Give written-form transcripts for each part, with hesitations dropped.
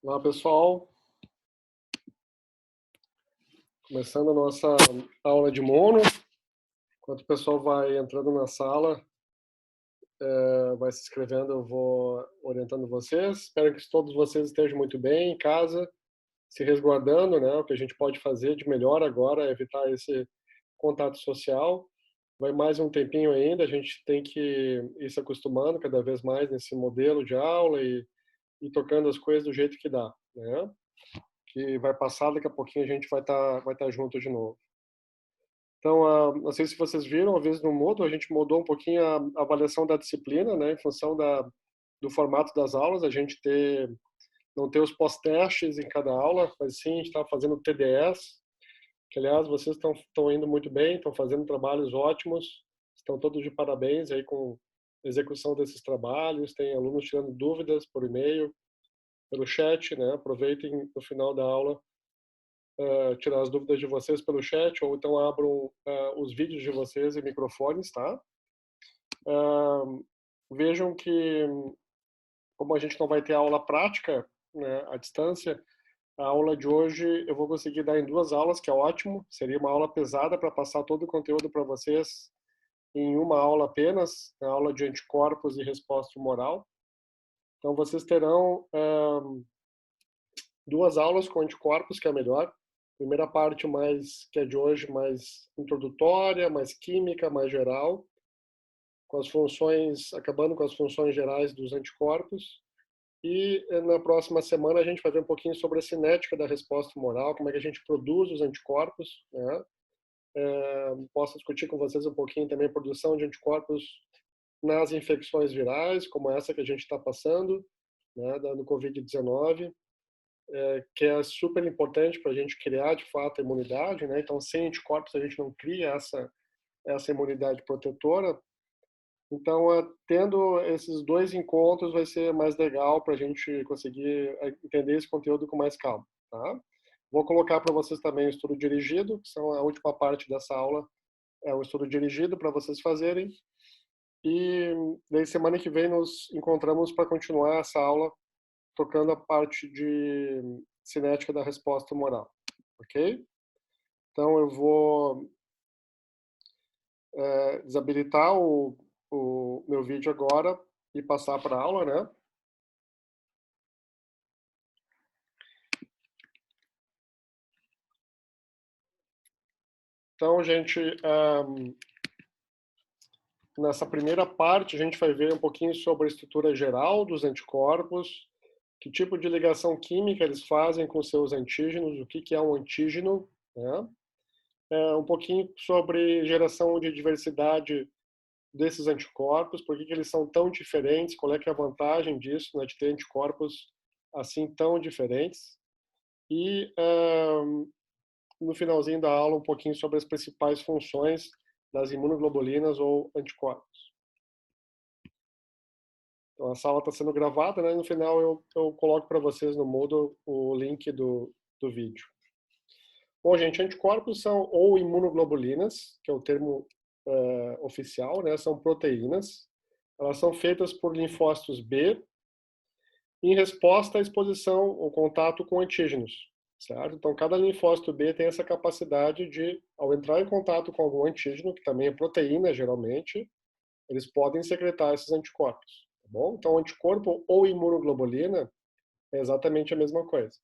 Olá, pessoal. Começando a nossa aula de mono. Enquanto o pessoal vai entrando na sala, vai se inscrevendo, eu vou orientando vocês. Espero que todos vocês estejam muito bem em casa, se resguardando, né? O que a gente pode fazer de melhor agora é evitar esse contato social. Vai mais um tempinho ainda, a gente tem que ir se acostumando cada vez mais nesse modelo de aula e tocando as coisas do jeito que dá, né? Que vai passar, daqui a pouquinho a gente vai tá junto de novo. Então, não sei se vocês viram, às vezes no Moodle a gente mudou um pouquinho a avaliação da disciplina, né, em função do formato das aulas, a gente não ter os pós-testes em cada aula, mas sim a gente está fazendo TDS, que aliás vocês estão indo muito bem, estão fazendo trabalhos ótimos, estão todos de parabéns aí com a execução desses trabalhos, tem alunos tirando dúvidas por e-mail, pelo chat, né, aproveitem no final da aula tirar as dúvidas de vocês pelo chat, ou então abram os vídeos de vocês e microfones, tá? Vejam que, como a gente não vai ter aula prática, né, à distância, a aula de hoje eu vou conseguir dar em 2 aulas, que é ótimo. Seria uma aula pesada para passar todo o conteúdo para vocês em uma aula apenas, a aula de anticorpos e resposta humoral. Então, vocês terão 2 aulas com anticorpos, que é a melhor. Primeira parte que é de hoje, mais introdutória, mais química, mais geral, com as funções, acabando com as funções gerais dos anticorpos. E na próxima semana a gente vai ver um pouquinho sobre a cinética da resposta humoral, como é que a gente produz os anticorpos, né? Posso discutir com vocês um pouquinho também a produção de anticorpos nas infecções virais, como essa que a gente está passando, né, do Covid-19. Que é super importante para a gente criar de fato a imunidade, né? Então, sem anticorpos a gente não cria essa imunidade protetora. Então, tendo esses 2 encontros vai ser mais legal para a gente conseguir entender esse conteúdo com mais calma, tá? Vou colocar para vocês também o estudo dirigido, que são a última parte dessa aula, é o estudo dirigido para vocês fazerem. E daí semana que vem nos encontramos para continuar essa aula tocando a parte de cinética da resposta humoral, ok? Então eu vou desabilitar o meu vídeo agora e passar para a aula, né? Então, gente, nessa primeira parte a gente vai ver um pouquinho sobre a estrutura geral dos anticorpos, que tipo de ligação química eles fazem com seus antígenos, o que é um antígeno, né? Um pouquinho sobre geração de diversidade desses anticorpos, por que eles são tão diferentes, qual é que é a vantagem disso, né, de ter anticorpos assim tão diferentes. E no finalzinho da aula um pouquinho sobre as principais funções das imunoglobulinas ou anticorpos. Então a sala está sendo gravada, né? No final eu coloco para vocês no Moodle o link do vídeo. Bom, gente, anticorpos são ou imunoglobulinas, que é o termo oficial, né? São proteínas. Elas são feitas por linfócitos B em resposta à exposição ou contato com antígenos, certo? Então, cada linfócito B tem essa capacidade de, ao entrar em contato com algum antígeno, que também é proteína, geralmente, eles podem secretar esses anticorpos, tá bom? Então, anticorpo ou imunoglobulina é exatamente a mesma coisa.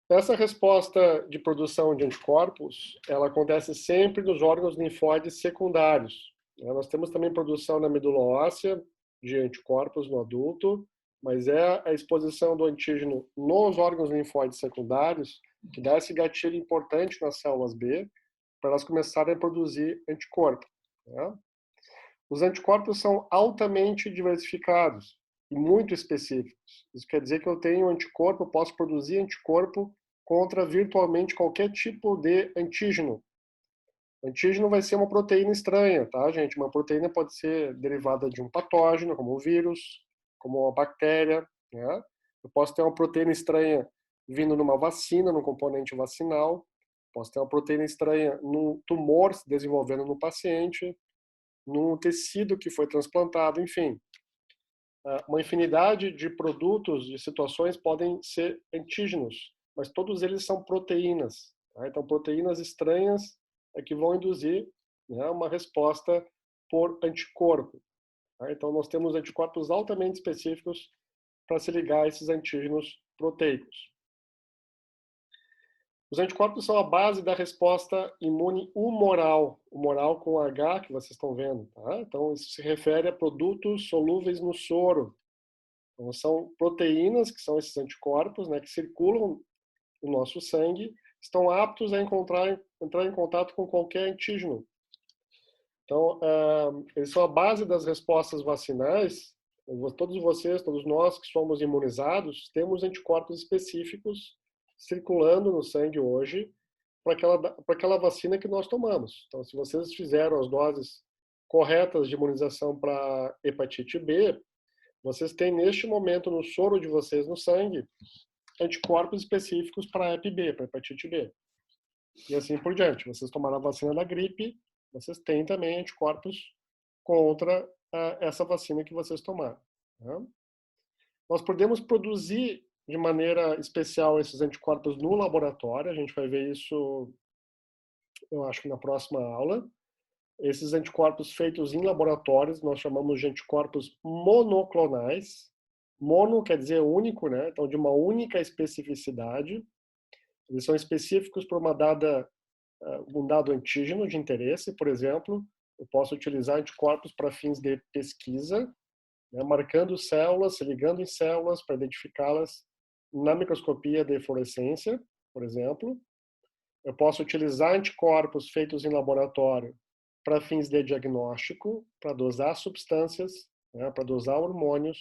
Essa resposta de produção de anticorpos, ela acontece sempre nos órgãos linfóides secundários. Nós temos também produção na medula óssea de anticorpos no adulto, mas é a exposição do antígeno nos órgãos linfóides secundários que dá esse gatilho importante nas células B para elas começarem a produzir anticorpo. Os anticorpos são altamente diversificados e muito específicos. Isso quer dizer que eu tenho anticorpo, eu posso produzir anticorpo contra virtualmente qualquer tipo de antígeno. O antígeno vai ser uma proteína estranha, tá, gente? Uma proteína pode ser derivada de um patógeno, como o vírus, como uma bactéria, né? Eu posso ter uma proteína estranha vindo numa vacina, num componente vacinal. Posso ter uma proteína estranha num tumor se desenvolvendo no paciente, num tecido que foi transplantado, enfim. uma infinidade de produtos, de situações podem ser antígenos, mas todos eles são proteínas. Tá? Então, proteínas estranhas é que vão induzir, né, uma resposta por anticorpo. Tá? Então, nós temos anticorpos altamente específicos para se ligar a esses antígenos proteicos. Os anticorpos são a base da resposta imune humoral, humoral com H, que vocês estão vendo. Tá? Então, isso se refere a produtos solúveis no soro. Então, são proteínas, que são esses anticorpos, né, que circulam no nosso sangue, estão aptos a entrar em contato com qualquer antígeno. Então, eles são a base das respostas vacinais. Todos vocês, todos nós que somos imunizados, temos anticorpos específicos circulando no sangue hoje para aquela vacina que nós tomamos. Então, se vocês fizeram as doses corretas de imunização para hepatite B, vocês têm neste momento no soro de vocês no sangue anticorpos específicos para Hep B, para hepatite B. E assim por diante. Vocês tomaram a vacina da gripe, vocês têm também anticorpos contra essa vacina que vocês tomaram. Tá? Nós podemos produzir de maneira especial esses anticorpos no laboratório. A gente vai ver isso, eu acho que na próxima aula. Esses anticorpos feitos em laboratórios, nós chamamos de anticorpos monoclonais. Mono quer dizer único, né? Então, de uma única especificidade. Eles são específicos para um dado antígeno de interesse. Por exemplo, eu posso utilizar anticorpos para fins de pesquisa, né? Marcando células, se ligando em células para identificá-las na microscopia de fluorescência, por exemplo. Eu posso utilizar anticorpos feitos em laboratório para fins de diagnóstico, para dosar substâncias, né, para dosar hormônios.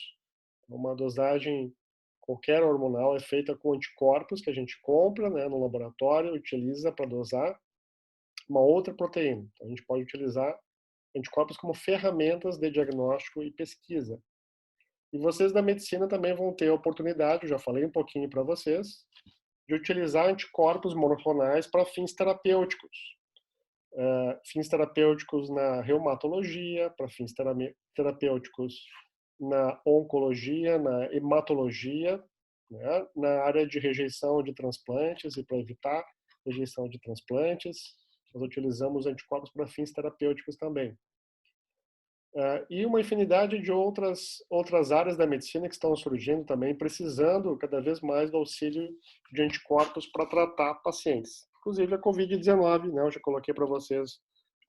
Uma dosagem qualquer hormonal é feita com anticorpos que a gente compra, né, no laboratório, utiliza para dosar uma outra proteína. Então, a gente pode utilizar anticorpos como ferramentas de diagnóstico e pesquisa. E vocês da medicina também vão ter a oportunidade, eu já falei um pouquinho para vocês, de utilizar anticorpos monoclonais para fins terapêuticos. Fins terapêuticos na reumatologia, para fins terapêuticos na oncologia, na hematologia, né? Na área de rejeição de transplantes e para evitar rejeição de transplantes, nós utilizamos anticorpos para fins terapêuticos também. E uma infinidade de outras áreas da medicina que estão surgindo também, precisando cada vez mais do auxílio de anticorpos para tratar pacientes. Inclusive a Covid-19, né? Eu já coloquei para vocês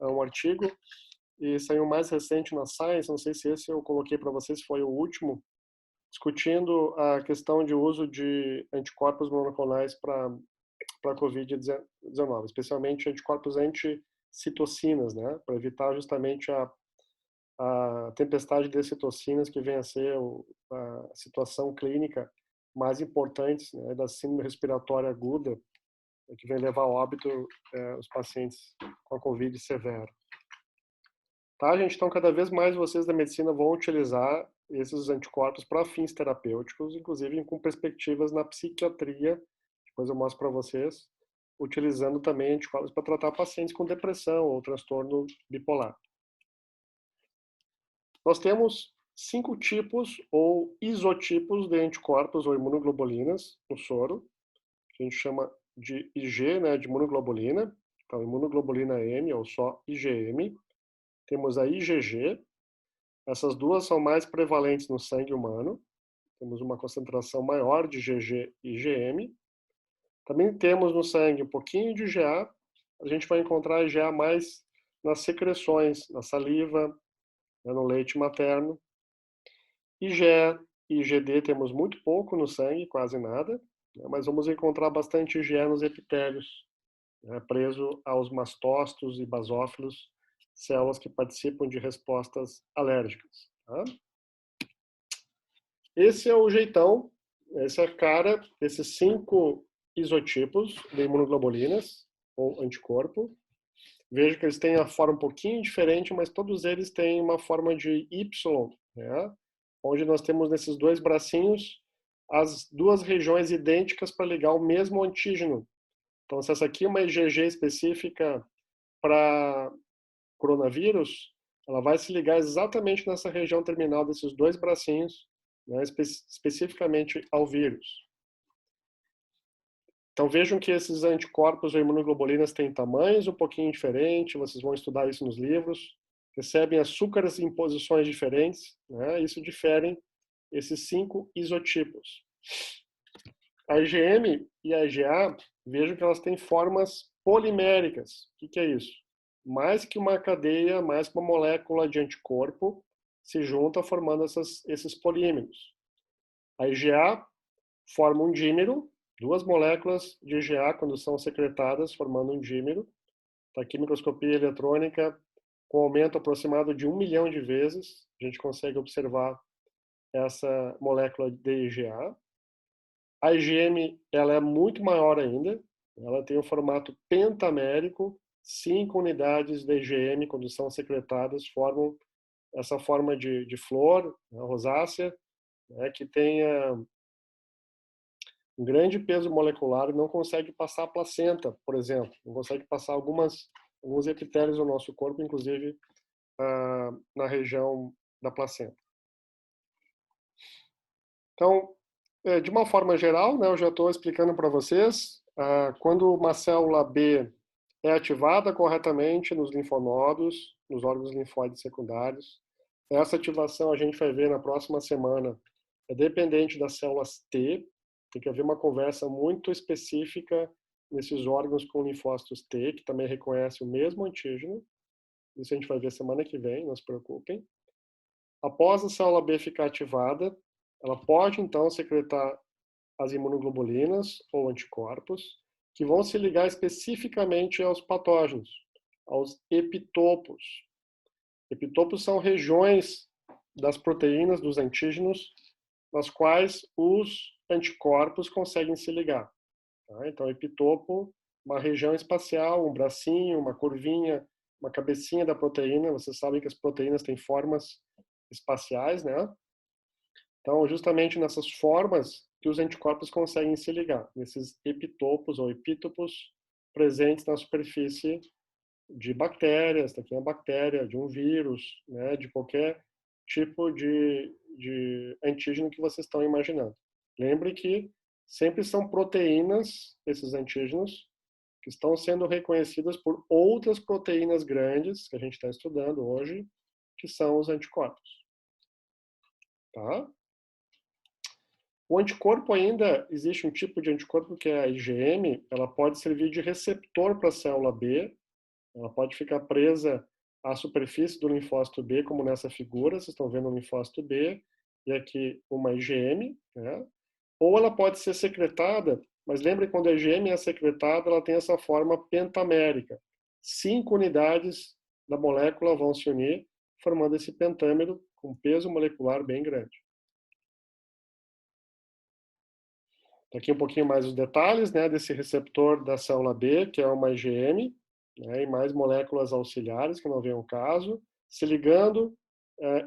um artigo, e saiu o mais recente na Science, não sei se esse eu coloquei para vocês, foi o último, discutindo a questão de uso de anticorpos monoclonais para a Covid-19, especialmente anticorpos anti-citocinas, né? Para evitar justamente a tempestade de citocinas que vem a ser a situação clínica mais importante, né, da síndrome respiratória aguda, que vem levar ao óbito os pacientes com a Covid severa. Tá, gente? Então, cada vez mais vocês da medicina vão utilizar esses anticorpos para fins terapêuticos, inclusive com perspectivas na psiquiatria, depois eu mostro para vocês, utilizando também anticorpos para tratar pacientes com depressão ou transtorno bipolar. Nós temos 5 tipos ou isotipos de anticorpos ou imunoglobulinas no soro, que a gente chama de IG, né, de imunoglobulina. Então, imunoglobulina M, ou só IgM. Temos a IgG. Essas duas são mais prevalentes no sangue humano. Temos uma concentração maior de IgG e IgM. Também temos no sangue um pouquinho de IgA. A gente vai encontrar IgA mais nas secreções, na saliva, no leite materno. IgE e IgD temos muito pouco no sangue, quase nada, mas vamos encontrar bastante IgE nos epitélios, preso aos mastócitos e basófilos, células que participam de respostas alérgicas. Tá? Esse é o jeitão, essa é a cara desses 5 isotipos de imunoglobulinas, ou anticorpo. Veja que eles têm a forma um pouquinho diferente, mas todos eles têm uma forma de Y, né? Onde nós temos nesses 2 bracinhos as 2 regiões idênticas para ligar o mesmo antígeno. Então, se essa aqui é uma IgG específica para coronavírus, ela vai se ligar exatamente nessa região terminal desses dois bracinhos, né, especificamente ao vírus. Então vejam que esses anticorpos ou imunoglobulinas têm tamanhos um pouquinho diferentes, vocês vão estudar isso nos livros, recebem açúcares em posições diferentes, né? Isso difere esses 5 isotipos. A IgM e a IgA, vejam que elas têm formas poliméricas. O que é isso? Mais que uma cadeia, mais que uma molécula de anticorpo, se junta formando esses polímeros. A IgA forma um dímero, duas moléculas de IgA, quando são secretadas, formando um dímero. Está aqui microscopia eletrônica, com aumento aproximado de 1 milhão de vezes, a gente consegue observar essa molécula de IgA. A IgM ela é muito maior ainda, ela tem um formato pentamérico, 5 unidades de IgM, quando são secretadas, formam essa forma de flor, a rosácea, né, que tem um grande peso molecular e não consegue passar a placenta, por exemplo, não consegue passar alguns epitélios do nosso corpo, inclusive na região da placenta. Então, de uma forma geral, né, eu já estou explicando para vocês, quando uma célula B é ativada corretamente nos linfonodos, nos órgãos linfóides secundários, essa ativação a gente vai ver na próxima semana, é dependente das células T, tem que haver uma conversa muito específica nesses órgãos com linfócitos T, que também reconhece o mesmo antígeno, isso a gente vai ver semana que vem, não se preocupem. Após a célula B ficar ativada, ela pode então secretar as imunoglobulinas ou anticorpos, que vão se ligar especificamente aos patógenos, aos epitopos. Epitopos são regiões das proteínas, dos antígenos, nas quais os anticorpos conseguem se ligar. Tá? Então, epitopo, uma região espacial, um bracinho, uma curvinha, uma cabecinha da proteína. Vocês sabem que as proteínas têm formas espaciais, né? Então, justamente nessas formas que os anticorpos conseguem se ligar, nesses epitopos ou epítopos presentes na superfície de bactérias, daqui é uma bactéria, de um vírus, né, de qualquer tipo de antígeno que vocês estão imaginando. Lembre que sempre são proteínas, esses antígenos, que estão sendo reconhecidas por outras proteínas grandes, que a gente está estudando hoje, que são os anticorpos. Tá? O anticorpo ainda, existe um tipo de anticorpo que é a IgM, ela pode servir de receptor para a célula B, ela pode ficar presa à superfície do linfócito B, como nessa figura, vocês estão vendo o linfócito B, e aqui uma IgM, né? Ou ela pode ser secretada, mas lembre, quando a IgM é secretada, ela tem essa forma pentamérica. 5 unidades da molécula vão se unir, formando esse pentâmero com peso molecular bem grande. Aqui um pouquinho mais os detalhes, né, desse receptor da célula B, que é uma IgM, né, e mais moléculas auxiliares, que não vem ao caso, se ligando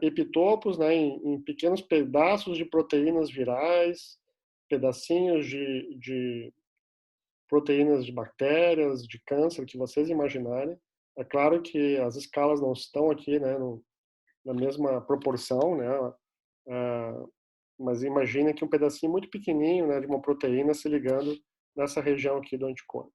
epitopos, né, em pequenos pedaços de proteínas virais, pedacinhos de proteínas de bactérias, de câncer, que vocês imaginarem. É claro que as escalas não estão aqui, né, na mesma proporção, né, mas imagine que um pedacinho muito pequenininho, né, de uma proteína se ligando nessa região aqui do anticorpo.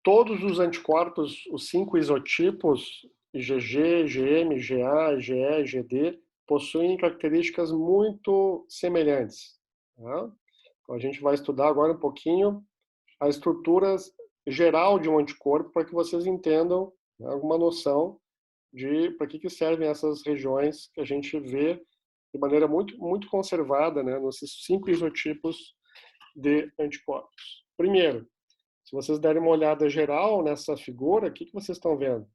Todos os anticorpos, os 5 isotipos, IgG, IgM, IgA, IgE, IgD, possuem características muito semelhantes. Tá? Então, a gente vai estudar agora um pouquinho a estrutura geral de um anticorpo para que vocês entendam, né, alguma noção de para que servem essas regiões que a gente vê de maneira muito conservada, né, nesses 5 isotipos de anticorpos. Primeiro, se vocês derem uma olhada geral nessa figura, o que vocês estão vendo?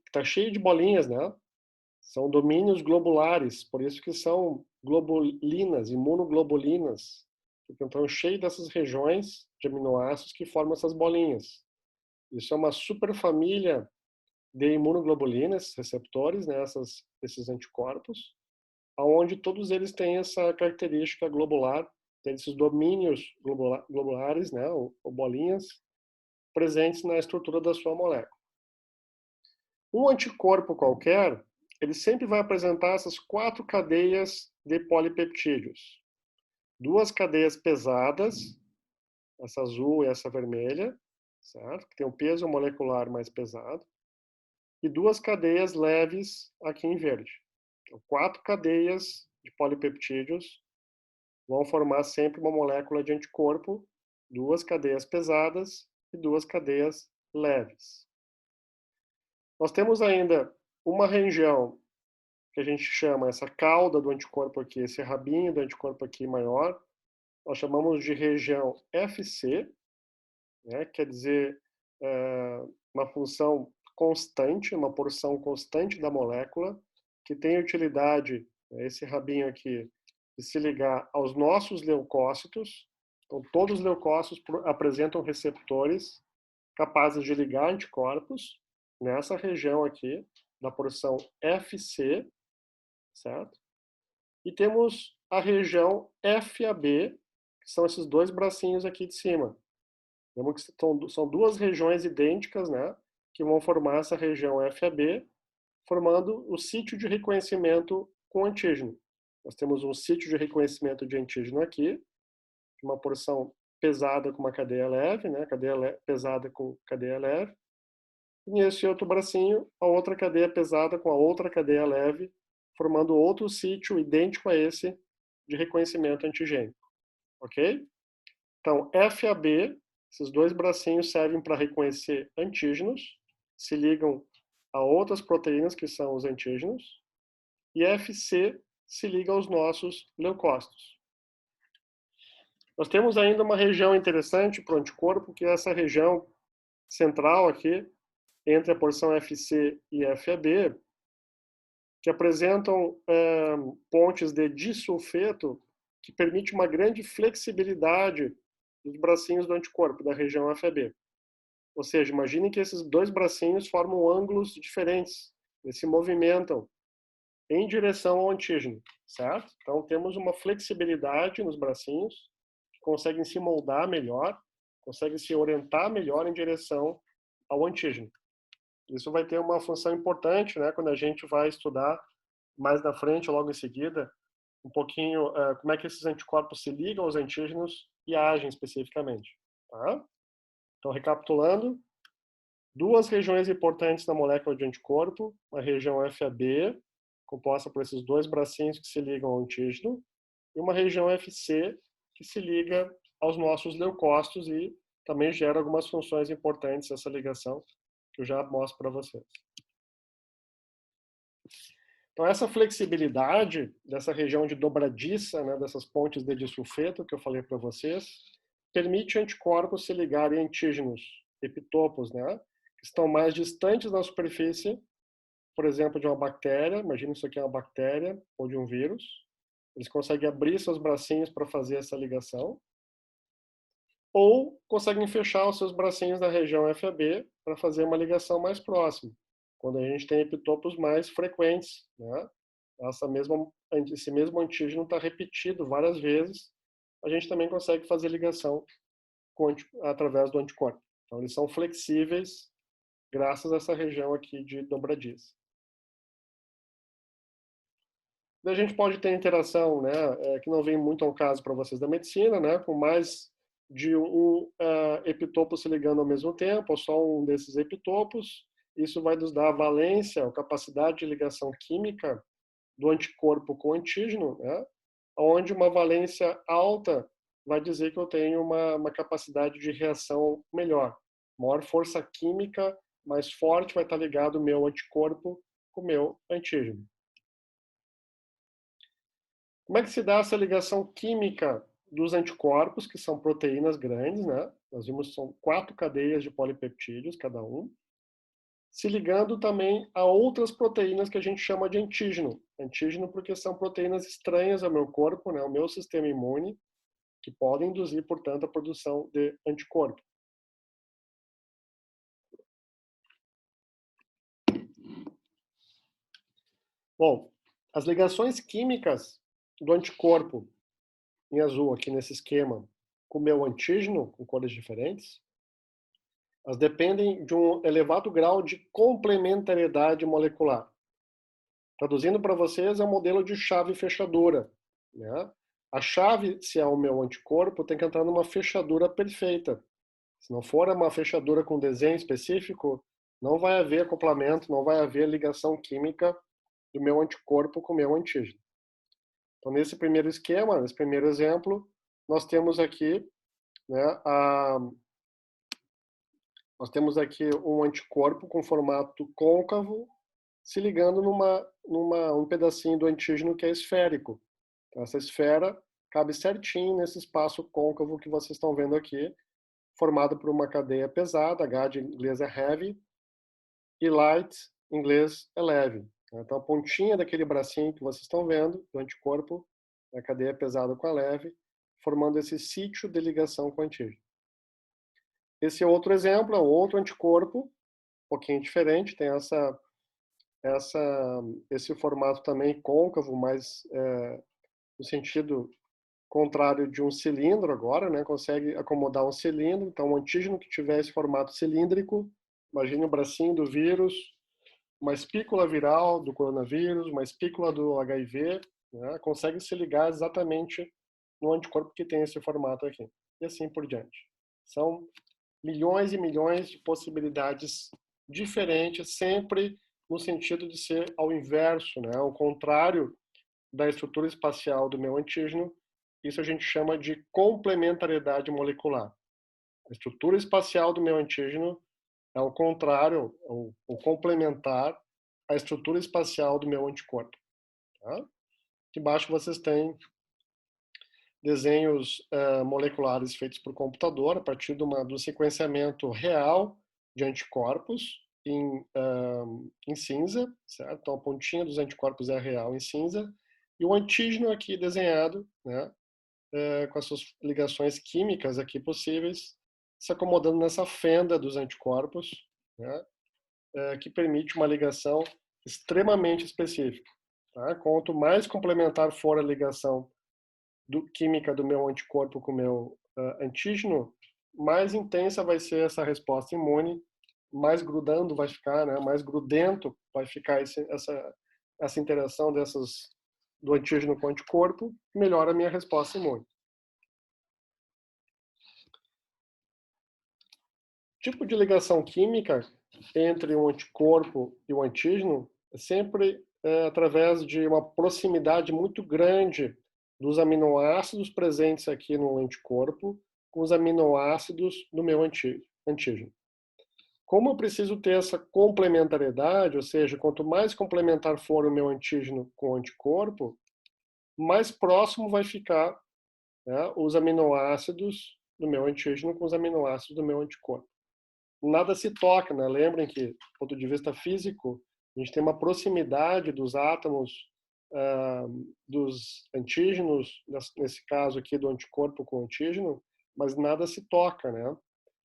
Está cheio de bolinhas, né? São domínios globulares, por isso que são globulinas, imunoglobulinas, porque estão cheios dessas regiões de aminoácidos que formam essas bolinhas. Isso é uma superfamília de imunoglobulinas, receptores, né, esses anticorpos, aonde todos eles têm essa característica globular, tem esses domínios globulares, né, ou bolinhas, presentes na estrutura da sua molécula. Um anticorpo qualquer, ele sempre vai apresentar essas 4 cadeias de polipeptídeos. 2 cadeias pesadas, essa azul e essa vermelha, certo? Que tem um peso molecular mais pesado. E 2 cadeias leves aqui em verde. Então, 4 cadeias de polipeptídeos vão formar sempre uma molécula de anticorpo, 2 cadeias pesadas e 2 cadeias leves. Nós temos ainda uma região que a gente chama essa cauda do anticorpo aqui, esse rabinho do anticorpo aqui maior, nós chamamos de região FC, né? Quer dizer, uma função constante, uma porção constante da molécula, que tem utilidade, esse rabinho aqui, de se ligar aos nossos leucócitos. Então, todos os leucócitos apresentam receptores capazes de ligar anticorpos nessa região aqui, da porção FC, certo? E temos a região FAB, que são esses 2 bracinhos aqui de cima. Lembra que são 2 regiões idênticas, né, que vão formar essa região FAB, formando o sítio de reconhecimento com antígeno. Nós temos um sítio de reconhecimento de antígeno aqui, uma porção pesada com uma cadeia leve, né, pesada com cadeia leve. E nesse outro bracinho, a outra cadeia pesada com a outra cadeia leve, formando outro sítio idêntico a esse de reconhecimento antigênico. Ok? Então, FAB, esses 2 bracinhos servem para reconhecer antígenos, se ligam a outras proteínas que são os antígenos, e FC se liga aos nossos leucócitos. Nós temos ainda uma região interessante para o anticorpo, que é essa região central aqui, entre a porção FC e FAB, que apresentam pontes de disulfeto, que permite uma grande flexibilidade dos bracinhos do anticorpo, da região FAB. Ou seja, imagine que esses 2 bracinhos formam ângulos diferentes, eles se movimentam em direção ao antígeno, certo? Então, temos uma flexibilidade nos bracinhos, que conseguem se moldar melhor, conseguem se orientar melhor em direção ao antígeno. Isso vai ter uma função importante, né, quando a gente vai estudar mais na frente, logo em seguida, um pouquinho como é que esses anticorpos se ligam aos antígenos e agem especificamente. Tá? Então, recapitulando, 2 regiões importantes na molécula de anticorpo, a região FAB, composta por esses 2 bracinhos que se ligam ao antígeno, e uma região FC, que se liga aos nossos leucócitos e também gera algumas funções importantes essa ligação, que eu já mostro para vocês. Então, essa flexibilidade dessa região de dobradiça, né, dessas pontes de disulfeto que eu falei para vocês, permite anticorpos se ligarem a antígenos epitopos, né, que estão mais distantes da superfície, por exemplo, de uma bactéria. Imagina isso aqui é uma bactéria ou de um vírus. Eles conseguem abrir seus bracinhos para fazer essa ligação, ou conseguem fechar os seus bracinhos na região FAB para fazer uma ligação mais próxima, quando a gente tem epitopos mais frequentes, né? Esse mesmo antígeno está repetido várias vezes, a gente também consegue fazer ligação através do anticorpo. Então, eles são flexíveis graças a essa região aqui de dobradiça. Daí a gente pode ter interação, né, que não vem muito ao caso para vocês da medicina, né, com mais de um epitopo se ligando ao mesmo tempo, ou só um desses epitopos. Isso vai nos dar a valência, a capacidade de ligação química do anticorpo com o antígeno, né? Onde uma valência alta vai dizer que eu tenho uma capacidade de reação melhor. Maior força química, mais forte vai estar ligado o meu anticorpo com o meu antígeno. Como é que se dá essa ligação química dos anticorpos, que são proteínas grandes, né? Nós vimos que são 4 cadeias de polipeptídeos, cada um, se ligando também a outras proteínas que a gente chama de antígeno. Antígeno porque são proteínas estranhas ao meu corpo, né, ao meu sistema imune, que podem induzir, portanto, a produção de anticorpo. Bom, as ligações químicas do anticorpo, em azul aqui nesse esquema, com o meu antígeno, com cores diferentes, Elas dependem de um elevado grau de complementariedade molecular. Traduzindo para vocês, é um modelo de chave fechadura, né? A chave, se é o meu anticorpo, tem que entrar numa fechadura perfeita. Se não for uma fechadura com desenho específico, não vai haver acoplamento, não vai haver ligação química do meu anticorpo com o meu antígeno. Então, nesse primeiro esquema, nesse primeiro exemplo, nós temos aqui, né, nós temos aqui um anticorpo com formato côncavo se ligando um pedacinho do antígeno que é esférico. Então, essa esfera cabe certinho nesse espaço côncavo que vocês estão vendo aqui, formado por uma cadeia pesada, H de inglês é heavy, e light, em inglês é leve. Então, a pontinha daquele bracinho que vocês estão vendo, do anticorpo, a cadeia pesada com a leve, formando esse sítio de ligação com o antígeno. Esse outro exemplo é outro anticorpo, um pouquinho diferente, tem esse formato também côncavo, mas no sentido contrário de um cilindro agora, né? Consegue acomodar um cilindro, então um antígeno que tiver esse formato cilíndrico, imagine o bracinho do vírus, uma espícula viral do coronavírus, uma espícula do HIV, né? Consegue se ligar exatamente no anticorpo que tem esse formato aqui, e assim por diante. São milhões e milhões de possibilidades diferentes, sempre no sentido de ser ao inverso, né? Ao contrário da estrutura espacial do meu antígeno. Isso a gente chama de complementariedade molecular. A estrutura espacial do meu antígeno é o contrário, o complementar à estrutura espacial do meu anticorpo. Tá? Aqui embaixo vocês têm desenhos moleculares feitos por computador a partir do sequenciamento real de anticorpos em cinza, certo? Então a pontinha dos anticorpos é real em cinza e o antígeno aqui desenhado, né, com as suas ligações químicas aqui possíveis, se acomodando nessa fenda dos anticorpos, né, que permite uma ligação extremamente específica. Tá? Quanto mais complementar for a ligação química do meu anticorpo com o meu antígeno, mais intensa vai ser essa resposta imune, mais grudando vai ficar, né? Mais grudento vai ficar essa interação do antígeno com o anticorpo, melhora a minha resposta imune. Tipo de ligação química entre um anticorpo e o antígeno é sempre através de uma proximidade muito grande dos aminoácidos presentes aqui no anticorpo com os aminoácidos do meu antígeno. Como eu preciso ter essa complementariedade, ou seja, quanto mais complementar for o meu antígeno com o anticorpo, mais próximo vai ficar, né, os aminoácidos do meu antígeno com os aminoácidos do meu anticorpo. Nada se toca, né? Lembrem que, do ponto de vista físico, a gente tem uma proximidade dos átomos dos antígenos, nesse caso aqui do anticorpo com o antígeno, mas nada se toca, né?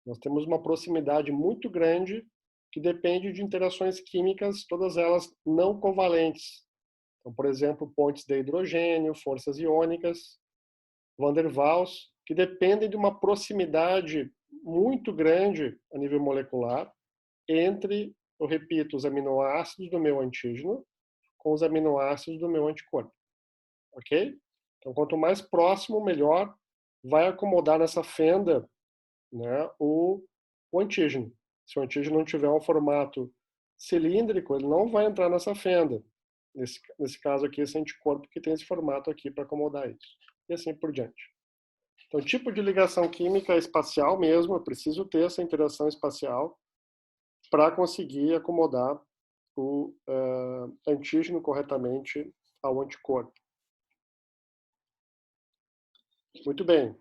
Nós temos uma proximidade muito grande que depende de interações químicas, todas elas não covalentes. Então, por exemplo, pontes de hidrogênio, forças iônicas, Van der Waals, que dependem de uma proximidade muito grande a nível molecular entre, eu repito, os aminoácidos do meu antígeno com os aminoácidos do meu anticorpo. Ok? Então, quanto mais próximo, melhor vai acomodar nessa fenda, né, o antígeno. Se o antígeno não tiver um formato cilíndrico, ele não vai entrar nessa fenda. Nesse caso aqui, esse anticorpo que tem esse formato aqui para acomodar isso. E assim por diante. Então, tipo de ligação química espacial mesmo, eu preciso ter essa interação espacial para conseguir acomodar o antígeno corretamente ao anticorpo. Muito bem.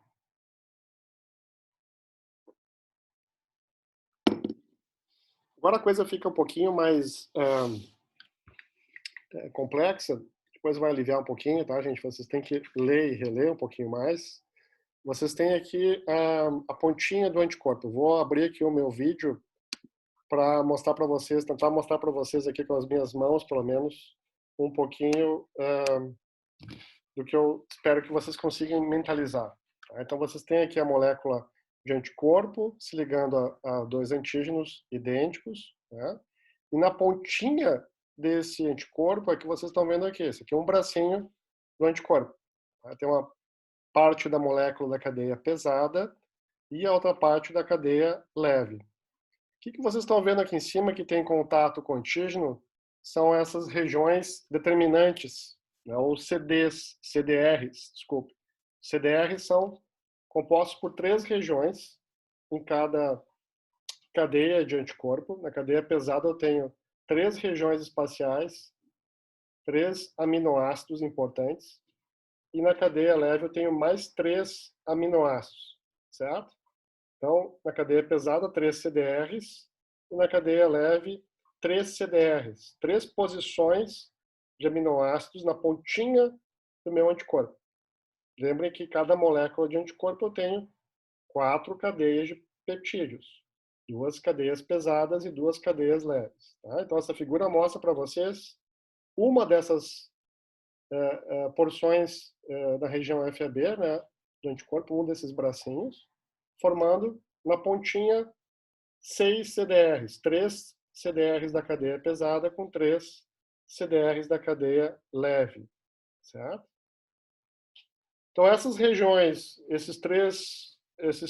Agora a coisa fica um pouquinho mais complexa, depois vai aliviar um pouquinho, tá, gente? Vocês têm que ler e reler um pouquinho mais. Vocês têm aqui a pontinha do anticorpo. Eu vou abrir aqui o meu vídeo para mostrar para vocês, tentar mostrar para vocês aqui com as minhas mãos, pelo menos, um pouquinho do que eu espero que vocês consigam mentalizar. Tá? Então, vocês têm aqui a molécula de anticorpo se ligando a dois antígenos idênticos, né? E na pontinha desse anticorpo é que vocês estão vendo aqui. Esse aqui é um bracinho do anticorpo. Tem uma parte da molécula da cadeia pesada e a outra parte da cadeia leve. O que vocês estão vendo aqui em cima que tem contato com o antígeno são essas regiões determinantes, né, ou CDRs, desculpe. CDRs são compostos por 3 regiões em cada cadeia de anticorpo. Na cadeia pesada eu tenho 3 regiões espaciais, 3 aminoácidos importantes, e na cadeia leve eu tenho mais 3 aminoácidos, certo? Então, na cadeia pesada, 3 CDRs, e na cadeia leve, 3 CDRs, 3 posições de aminoácidos na pontinha do meu anticorpo. Lembrem que cada molécula de anticorpo eu tenho 4 cadeias de peptídeos, 2 cadeias pesadas e 2 cadeias leves. Tá? Então, essa figura mostra para vocês uma dessas porções da região FAB, né, do anticorpo, um desses bracinhos, formando na pontinha 6 CDRs, 3 CDRs da cadeia pesada com 3 CDRs da cadeia leve, certo? Então essas regiões, esses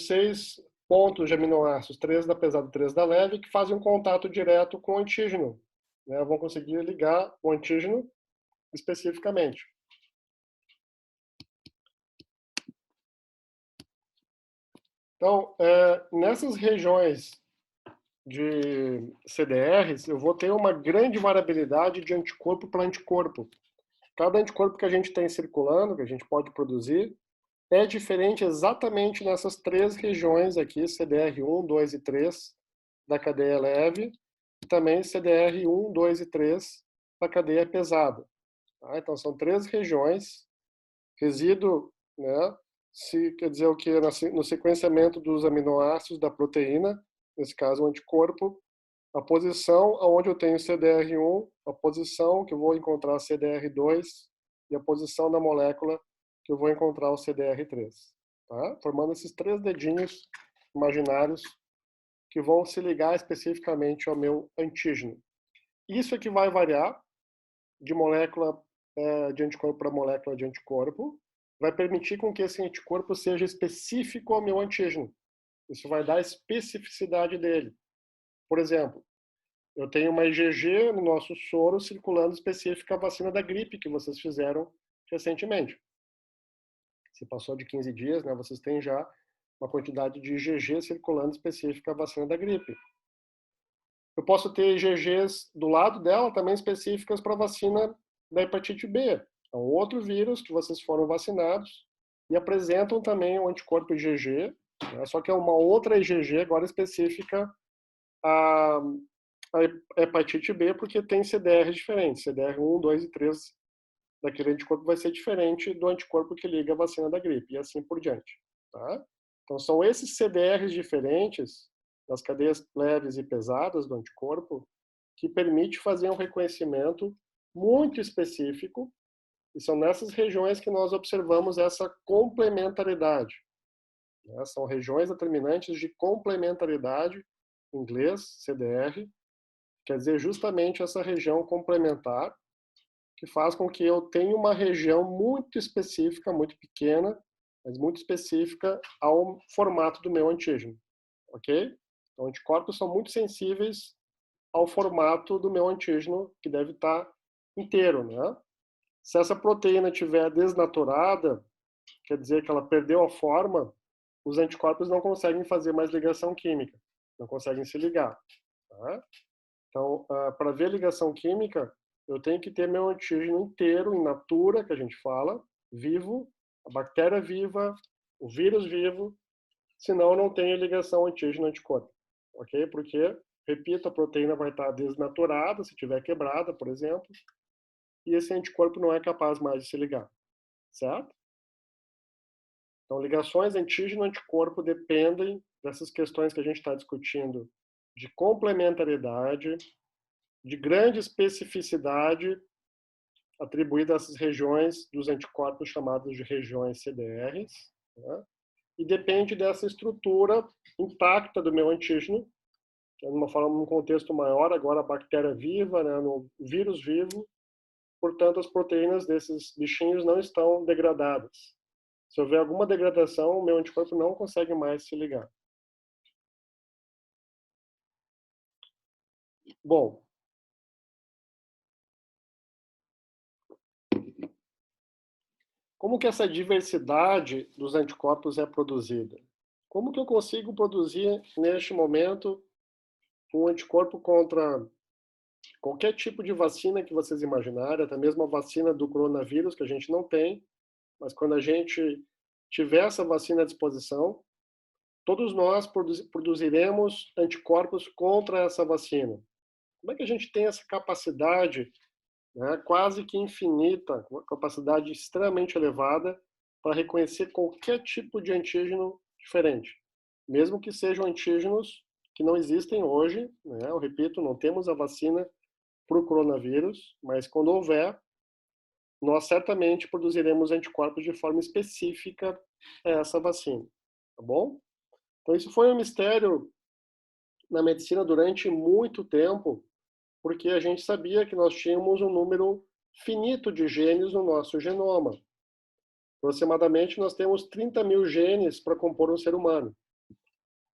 6 pontos de aminoácidos, 3 da pesada e 3 da leve, que fazem um contato direto com o antígeno, né? Vão conseguir ligar o antígeno especificamente. Então, nessas regiões de CDRs, eu vou ter uma grande variabilidade de anticorpo para anticorpo. Cada anticorpo que a gente tem circulando, que a gente pode produzir, é diferente exatamente nessas 3 regiões aqui, CDR1, 2 e 3 da cadeia leve, e também CDR1, 2 e 3 da cadeia pesada. Tá? Então, são 3 regiões, resíduo, né, quer dizer o que? No sequenciamento dos aminoácidos da proteína, nesse caso o anticorpo, a posição onde eu tenho CDR1, a posição que eu vou encontrar CDR2 e a posição da molécula que eu vou encontrar o CDR3. Tá? Formando esses 3 dedinhos imaginários que vão se ligar especificamente ao meu antígeno. Isso é que vai variar de molécula de anticorpo para molécula de anticorpo, vai permitir com que esse anticorpo seja específico ao meu antígeno. Isso vai dar a especificidade dele. Por exemplo, eu tenho uma IgG no nosso soro circulando específica à vacina da gripe que vocês fizeram recentemente. Se passou de 15 dias, né, vocês têm já uma quantidade de IgG circulando específica à vacina da gripe. Eu posso ter IgGs do lado dela também específicas para a vacina da hepatite B. É um outro vírus que vocês foram vacinados e apresentam também o anticorpo IgG, né, só que é uma outra IgG agora específica a hepatite B, porque tem CDRs diferentes. CDR1, 2 e 3 daquele anticorpo vai ser diferente do anticorpo que liga a vacina da gripe, e assim por diante. Tá? Então, são esses CDRs diferentes, das cadeias leves e pesadas do anticorpo, que permite fazer um reconhecimento muito específico, e são nessas regiões que nós observamos essa complementaridade. Né? São regiões determinantes de complementaridade, em inglês, CDR, quer dizer justamente essa região complementar, que faz com que eu tenha uma região muito específica, muito pequena, mas muito específica ao formato do meu antígeno, ok? Então, anticorpos são muito sensíveis ao formato do meu antígeno, que deve estar inteiro, né? Se essa proteína estiver desnaturada, quer dizer que ela perdeu a forma, os anticorpos não conseguem fazer mais ligação química, não conseguem se ligar. Tá? Então, para ver ligação química, eu tenho que ter meu antígeno inteiro, in natura, que a gente fala, vivo, a bactéria viva, o vírus vivo, senão eu não tenho ligação antígeno-anticorpo. Ok? Porque, repito, a proteína vai estar desnaturada, se tiver quebrada, por exemplo, e esse anticorpo não é capaz mais de se ligar. Certo? Então, ligações antígeno-anticorpo dependem dessas questões que a gente está discutindo de complementaridade, de grande especificidade atribuída a essas regiões dos anticorpos chamados de regiões CDRs, né? e depende dessa estrutura intacta do meu antígeno, que é num contexto maior, agora a bactéria viva, né, no vírus vivo, portanto as proteínas desses bichinhos não estão degradadas. Se houver alguma degradação, o meu anticorpo não consegue mais se ligar. Bom, como que essa diversidade dos anticorpos é produzida? Como que eu consigo produzir, neste momento, um anticorpo contra qualquer tipo de vacina que vocês imaginarem, até mesmo a vacina do coronavírus, que a gente não tem, mas quando a gente tiver essa vacina à disposição, todos nós produziremos anticorpos contra essa vacina. Como é que a gente tem essa capacidade, né, quase que infinita, uma capacidade extremamente elevada para reconhecer qualquer tipo de antígeno diferente, mesmo que sejam antígenos que não existem hoje, né? Eu repito, não temos a vacina para o coronavírus, mas quando houver, nós certamente produziremos anticorpos de forma específica a essa vacina, tá bom? Então isso foi um mistério na medicina durante muito tempo, porque a gente sabia que nós tínhamos um número finito de genes no nosso genoma. Aproximadamente, nós temos 30 mil genes para compor um ser humano.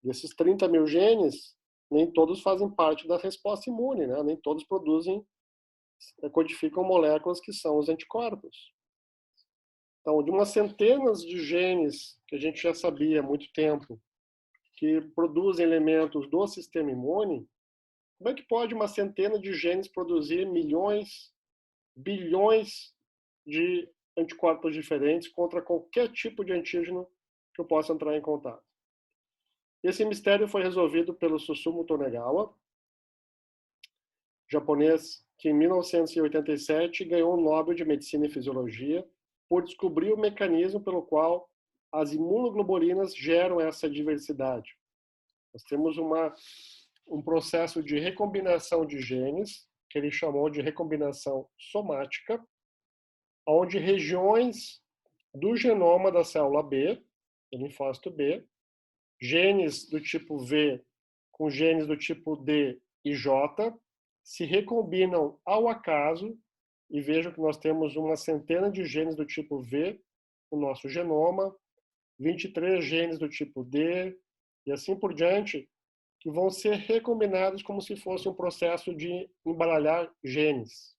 E esses 30 mil genes, nem todos fazem parte da resposta imune, né? Nem todos codificam moléculas que são os anticorpos. Então, de umas centenas de genes que a gente já sabia há muito tempo, que produzem elementos do sistema imune, como é que pode uma centena de genes produzir milhões, bilhões de anticorpos diferentes contra qualquer tipo de antígeno que eu possa entrar em contato? Esse mistério foi resolvido pelo Susumu Tonegawa, japonês que em 1987 ganhou o Nobel de Medicina e Fisiologia por descobrir o mecanismo pelo qual as imunoglobulinas geram essa diversidade. Nós temos um processo de recombinação de genes, que ele chamou de recombinação somática, onde regiões do genoma da célula B, do linfócito B, genes do tipo V com genes do tipo D e J, se recombinam ao acaso, e vejam que nós temos uma centena de genes do tipo V no nosso genoma, 23 genes do tipo D, e assim por diante, que vão ser recombinados como se fosse um processo de embaralhar genes.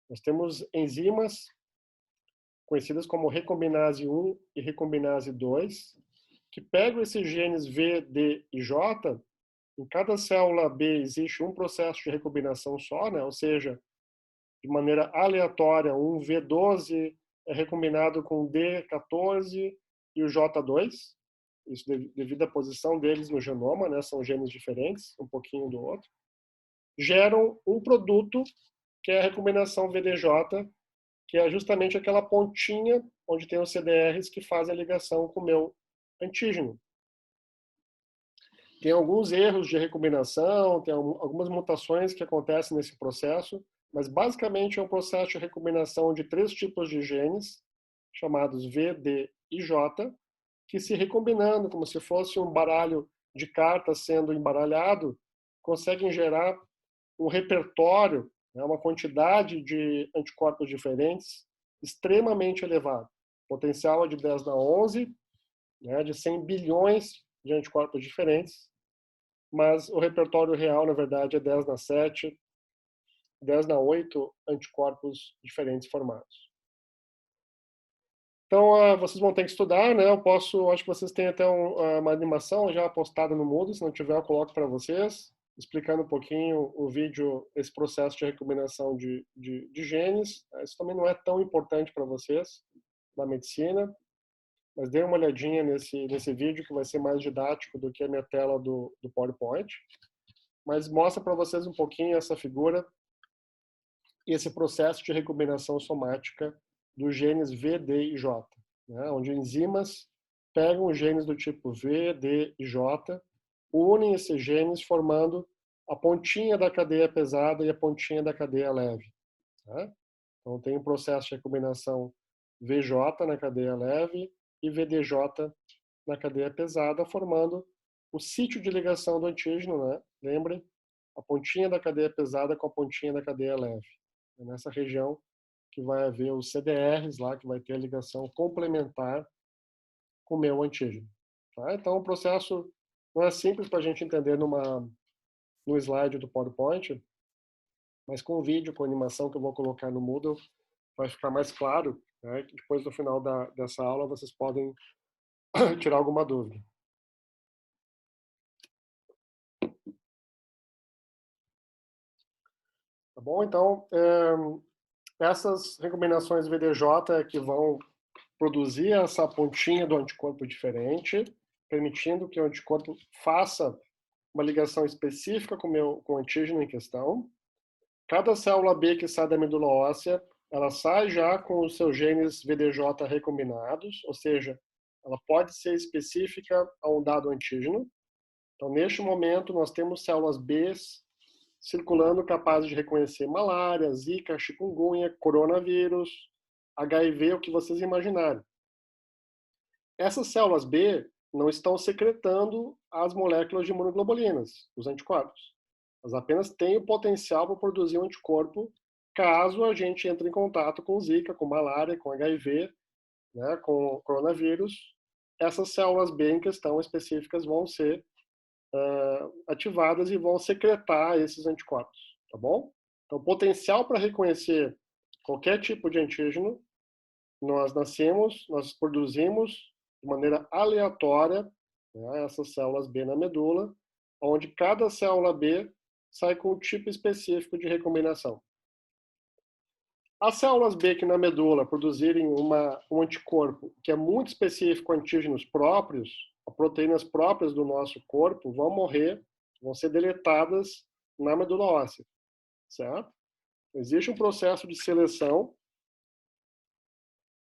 Nós temos enzimas conhecidas como recombinase 1 e recombinase 2, que pegam esses genes V, D e J. Em cada célula B existe um processo de recombinação só, né? Ou seja, de maneira aleatória, um V12 é recombinado com o D14 e o J2, isso devido à posição deles no genoma, né? São genes diferentes, um pouquinho do outro, geram um produto que é a recombinação VDJ, que é justamente aquela pontinha onde tem os CDRs que fazem a ligação com o meu antígeno. Tem alguns erros de recombinação, tem algumas mutações que acontecem nesse processo, mas basicamente é um processo de recombinação de 3 tipos de genes, chamados V, D e J, que se recombinando como se fosse um baralho de cartas sendo embaralhado, conseguem gerar um repertório, né, uma quantidade de anticorpos diferentes extremamente elevado. O potencial é de 10 na 11, né, de 100 bilhões de anticorpos diferentes, mas o repertório real, na verdade, é 10 na 7, 10 na 8 anticorpos diferentes formados. Então, vocês vão ter que estudar, né? Acho que vocês têm até uma animação já postada no Moodle, se não tiver eu coloco para vocês, explicando um pouquinho o vídeo, esse processo de recombinação de genes. Isso também não é tão importante para vocês na medicina, mas dê uma olhadinha nesse vídeo que vai ser mais didático do que a minha tela do PowerPoint. Mas mostra para vocês um pouquinho essa figura e esse processo de recombinação somática dos genes V, D e J, né? Onde enzimas pegam os genes do tipo V, D e J, unem esses genes formando a pontinha da cadeia pesada e a pontinha da cadeia leve. Tá? Então tem um processo de recombinação VJ na cadeia leve e VDJ na cadeia pesada, formando o sítio de ligação do antígeno, né? Lembre, a pontinha da cadeia pesada com a pontinha da cadeia leve. É nessa região que vai haver os CDRs lá, que vai ter a ligação complementar com o meu antígeno. Tá? Então, o processo não é simples para a gente entender no slide do PowerPoint, mas com o vídeo, com a animação que eu vou colocar no Moodle, vai ficar mais claro, né? Depois, no final dessa aula, vocês podem tirar alguma dúvida. Tá bom? Então, essas recomendações VDJ é que vão produzir essa pontinha do anticorpo diferente, permitindo que o anticorpo faça uma ligação específica com o antígeno em questão. Cada célula B que sai da medula óssea, ela sai já com os seus genes VDJ recombinados, ou seja, ela pode ser específica a um dado antígeno. Então, neste momento, nós temos células B circulando capazes de reconhecer malária, zika, chikungunya, coronavírus, HIV, o que vocês imaginarem. Essas células B não estão secretando as moléculas de imunoglobulinas, os anticorpos. Elas apenas têm o potencial para produzir um anticorpo caso a gente entre em contato com zika, com malária, com HIV, né, com coronavírus. Essas células B em questão específicas vão ser ativadas e vão secretar esses anticorpos, tá bom? Então, o potencial para reconhecer qualquer tipo de antígeno, nós produzimos de maneira aleatória, né, essas células B na medula, onde cada célula B sai com um tipo específico de recombinação. As células B que na medula produzirem um anticorpo que é muito específico a antígenos próprios, a proteínas próprias do nosso corpo, vão morrer, vão ser deletadas na medula óssea, certo? Existe um processo de seleção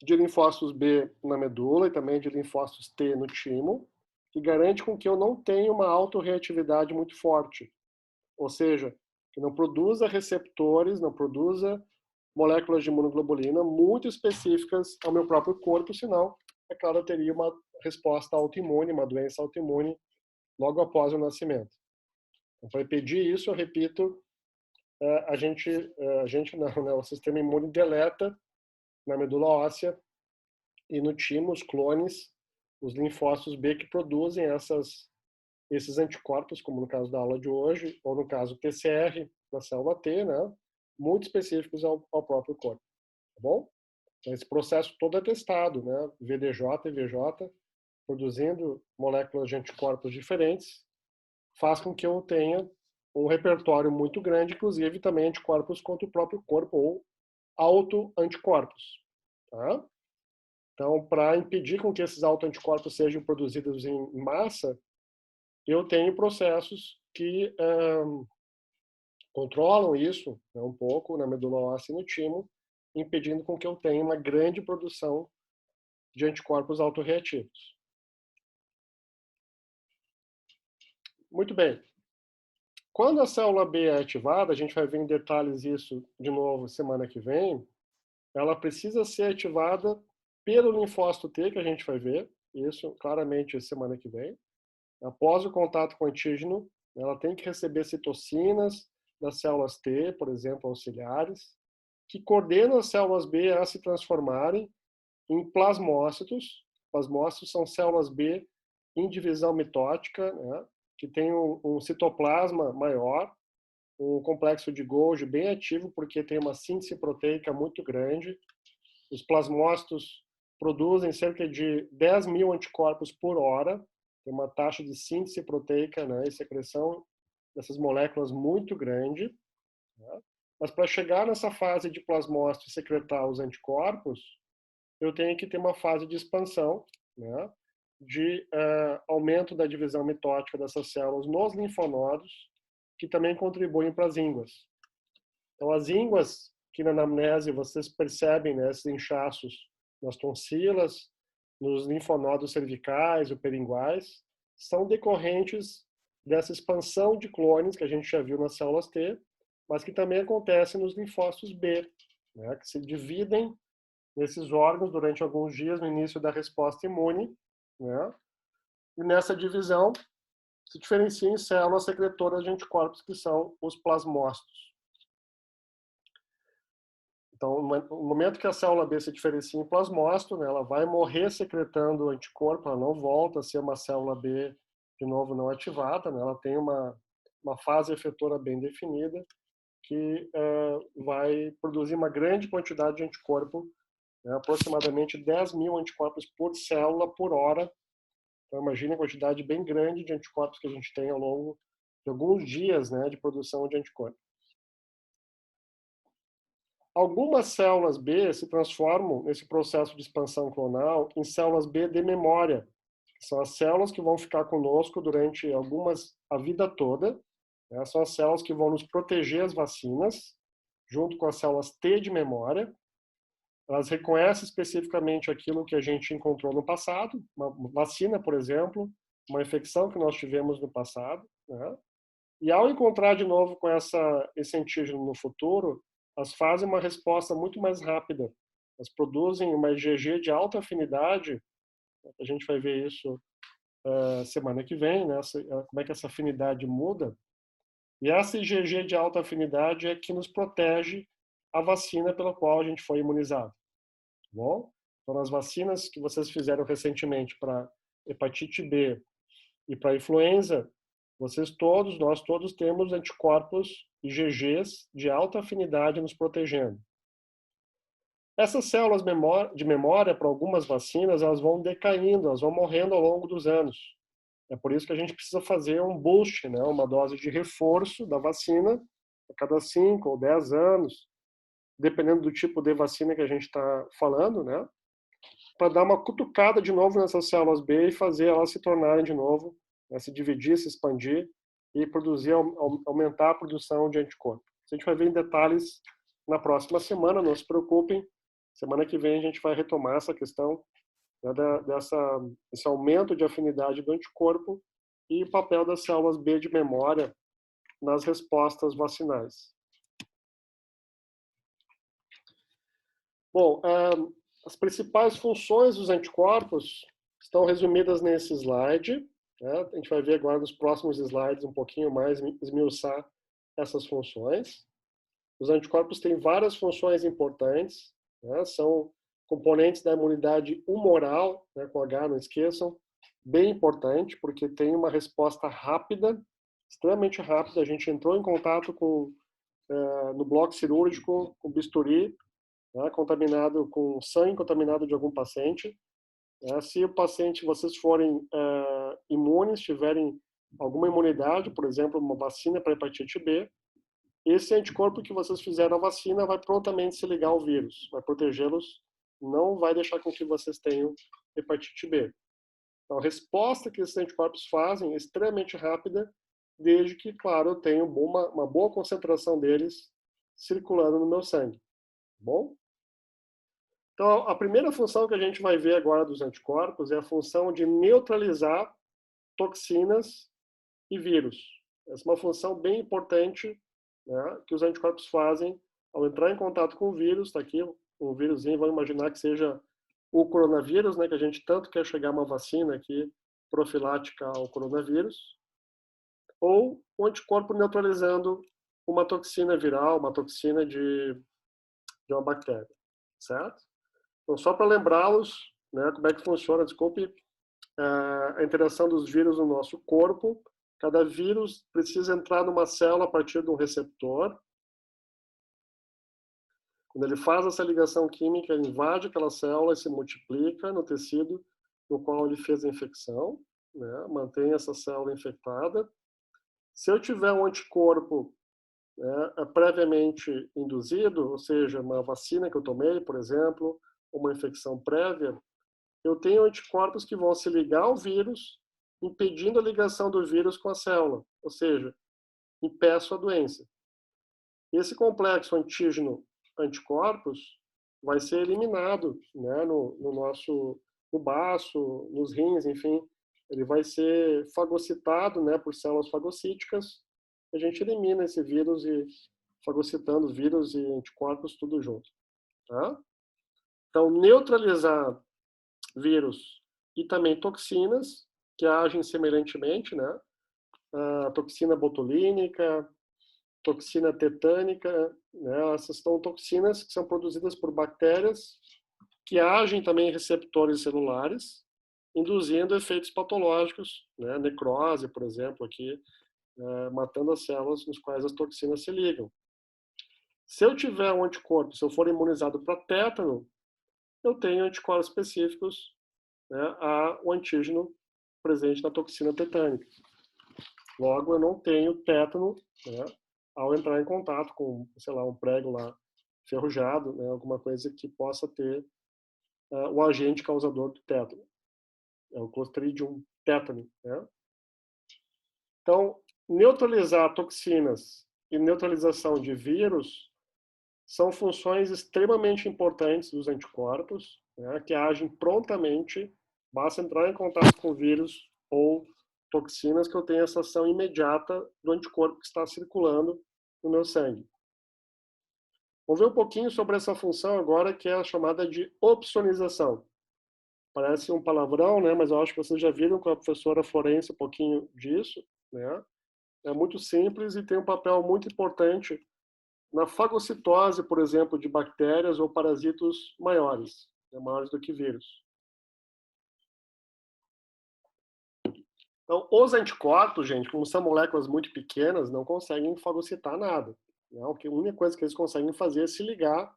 de linfócitos B na medula e também de linfócitos T no timo, que garante com que eu não tenha uma autorreatividade muito forte, ou seja, que não produza receptores, não produza moléculas de imunoglobulina muito específicas ao meu próprio corpo, senão, é claro, eu teria uma resposta autoimune, uma doença autoimune, logo após o nascimento. Então, para impedir isso, eu repito, a gente não, né? O sistema imune deleta na medula óssea e no timo os clones, os linfócitos B que produzem esses anticorpos, como no caso da aula de hoje, ou no caso TCR da célula T, né? Muito específicos ao próprio corpo, tá bom? Então, esse processo todo é testado, né? VDJ e VJ, produzindo moléculas de anticorpos diferentes, faz com que eu tenha um repertório muito grande, inclusive também anticorpos contra o próprio corpo ou autoanticorpos, tá? Então, para impedir com que esses autoanticorpos sejam produzidos em massa, eu tenho processos que controlam isso, né, um pouco na medula óssea e no timo, impedindo com que eu tenha uma grande produção de anticorpos autorreativos. Muito bem. Quando a célula B é ativada, a gente vai ver em detalhes isso de novo semana que vem, ela precisa ser ativada pelo linfócito T, que a gente vai ver isso claramente semana que vem. Após o contato com o antígeno, ela tem que receber citocinas das células T, por exemplo, auxiliares, que coordenam as células B a se transformarem em plasmócitos. Plasmócitos são células B em divisão mitótica, né, que tem um citoplasma maior, um complexo de Golgi bem ativo, porque tem uma síntese proteica muito grande. Os plasmócitos produzem cerca de 10 mil anticorpos por hora, tem uma taxa de síntese proteica, né, e secreção dessas moléculas muito grande. Né? Mas para chegar nessa fase de plasmócito e secretar os anticorpos, eu tenho que ter uma fase de expansão, né, de aumento da divisão mitótica dessas células nos linfonodos, que também contribuem para as ínguas. Então, as ínguas, que na anamnese vocês percebem, né, esses inchaços nas tonsilas, nos linfonodos cervicais ou peringuais, são decorrentes dessa expansão de clones que a gente já viu nas células T, mas que também acontece nos linfócitos B, né, que se dividem nesses órgãos durante alguns dias no início da resposta imune, né, E nessa divisão, se diferencia em células secretoras de anticorpos, que são os plasmócitos. Então, no momento que a célula B se diferencia em plasmócito, né, ela vai morrer secretando anticorpo, ela não volta a ser uma célula B, de novo, não ativada, né, ela tem uma fase efetora bem definida, que vai produzir uma grande quantidade de anticorpo, né, aproximadamente 10.000 anticorpos por célula por hora. Então, imagine a quantidade bem grande de anticorpos que a gente tem ao longo de alguns dias, né, de produção de anticorpos. Algumas células B se transformam, nesse processo de expansão clonal, em células B de memória, que são as células que vão ficar conosco durante a vida toda, né? São as células que vão nos proteger as vacinas, junto com as células T de memória. Elas reconhecem especificamente aquilo que a gente encontrou no passado, uma vacina, por exemplo, uma infecção que nós tivemos no passado, né? E ao encontrar de novo com esse antígeno no futuro, elas fazem uma resposta muito mais rápida. Elas produzem uma IgG de alta afinidade, a gente vai ver isso semana que vem, né? Como é que essa afinidade muda. E essa IgG de alta afinidade é que nos protege a vacina pela qual a gente foi imunizado. Tá bom? Então, nas vacinas que vocês fizeram recentemente para hepatite B e para influenza, nós todos temos anticorpos IgGs de alta afinidade nos protegendo. Essas células de memória, para algumas vacinas, elas vão decaindo, elas vão morrendo ao longo dos anos. É por isso que a gente precisa fazer um boost, né? Uma dose de reforço da vacina a cada 5 ou 10 anos, dependendo do tipo de vacina que a gente está falando, né? Para dar uma cutucada de novo nessas células B e fazer elas se tornarem de novo, né, se dividir, se expandir e produzir, aumentar a produção de anticorpos. A gente vai ver em detalhes na próxima semana, não se preocupem. Semana que vem a gente vai retomar essa questão, né, desse aumento de afinidade do anticorpo e o papel das células B de memória nas respostas vacinais. Bom, as principais funções dos anticorpos estão resumidas nesse slide, né? A gente vai ver agora nos próximos slides um pouquinho mais, esmiuçar essas funções. Os anticorpos têm várias funções importantes, né? São componentes da imunidade humoral, né? Com H, não esqueçam, bem importante, porque tem uma resposta rápida, extremamente rápida. A gente entrou em contato no bloco cirúrgico, com bisturi, né, contaminado com sangue contaminado de algum paciente. Se o paciente, vocês forem imunes, tiverem alguma imunidade, por exemplo, uma vacina para hepatite B, esse anticorpo que vocês fizeram a vacina vai prontamente se ligar ao vírus, vai protegê-los, não vai deixar com que vocês tenham hepatite B. Então, a resposta que esses anticorpos fazem é extremamente rápida, desde que, claro, eu tenho uma boa concentração deles circulando no meu sangue. Bom? Então, a primeira função que a gente vai ver agora dos anticorpos é a função de neutralizar toxinas e vírus. Essa é uma função bem importante, né, que os anticorpos fazem ao entrar em contato com o vírus. Está aqui um vírusinho, vamos imaginar que seja o coronavírus, né, que a gente tanto quer chegar a uma vacina aqui profilática ao coronavírus, ou o anticorpo neutralizando uma toxina viral, uma toxina de uma bactéria, certo? Então, só para lembrá-los, né, como é que funciona, desculpe, a interação dos vírus no nosso corpo. Cada vírus precisa entrar numa célula a partir de um receptor. Quando ele faz essa ligação química, ele invade aquela célula e se multiplica no tecido no qual ele fez a infecção, né, mantém essa célula infectada. Se eu tiver um anticorpo previamente induzido, ou seja, uma vacina que eu tomei, por exemplo, uma infecção prévia, eu tenho anticorpos que vão se ligar ao vírus, impedindo a ligação do vírus com a célula, ou seja, impeço a doença. Esse complexo antígeno-anticorpos vai ser eliminado, né, no baço, nos rins, enfim, ele vai ser fagocitado, né, por células fagocíticas. A gente elimina esse vírus e fagocitando vírus e anticorpos tudo junto, tá? Então, neutralizar vírus e também toxinas que agem semelhantemente, né? A toxina botulínica, toxina tetânica, né? Essas são toxinas que são produzidas por bactérias que agem também em receptores celulares, induzindo efeitos patológicos, né? Necrose, por exemplo, aqui, matando as células nos quais as toxinas se ligam. Se eu tiver um anticorpo, se eu for imunizado para tétano, eu tenho anticorpos específicos, né, ao antígeno presente na toxina tetânica. Logo, eu não tenho tétano, né, ao entrar em contato com, sei lá, um prego lá enferrujado, né, alguma coisa que possa ter o agente causador do tétano. É o Clostridium tetani, né? Então, neutralizar toxinas e neutralização de vírus são funções extremamente importantes dos anticorpos, né, que agem prontamente, basta entrar em contato com o vírus ou toxinas que eu tenho essa ação imediata do anticorpo que está circulando no meu sangue. Vamos ver um pouquinho sobre essa função agora, que é a chamada de opsonização. Parece um palavrão, né, mas eu acho que vocês já viram com a professora Florência um pouquinho disso, né? É muito simples e tem um papel muito importante na fagocitose, por exemplo, de bactérias ou parasitos maiores, né, maiores do que vírus. Então, os anticorpos, gente, como são moléculas muito pequenas, não conseguem fagocitar nada. Né? A única coisa que eles conseguem fazer é se ligar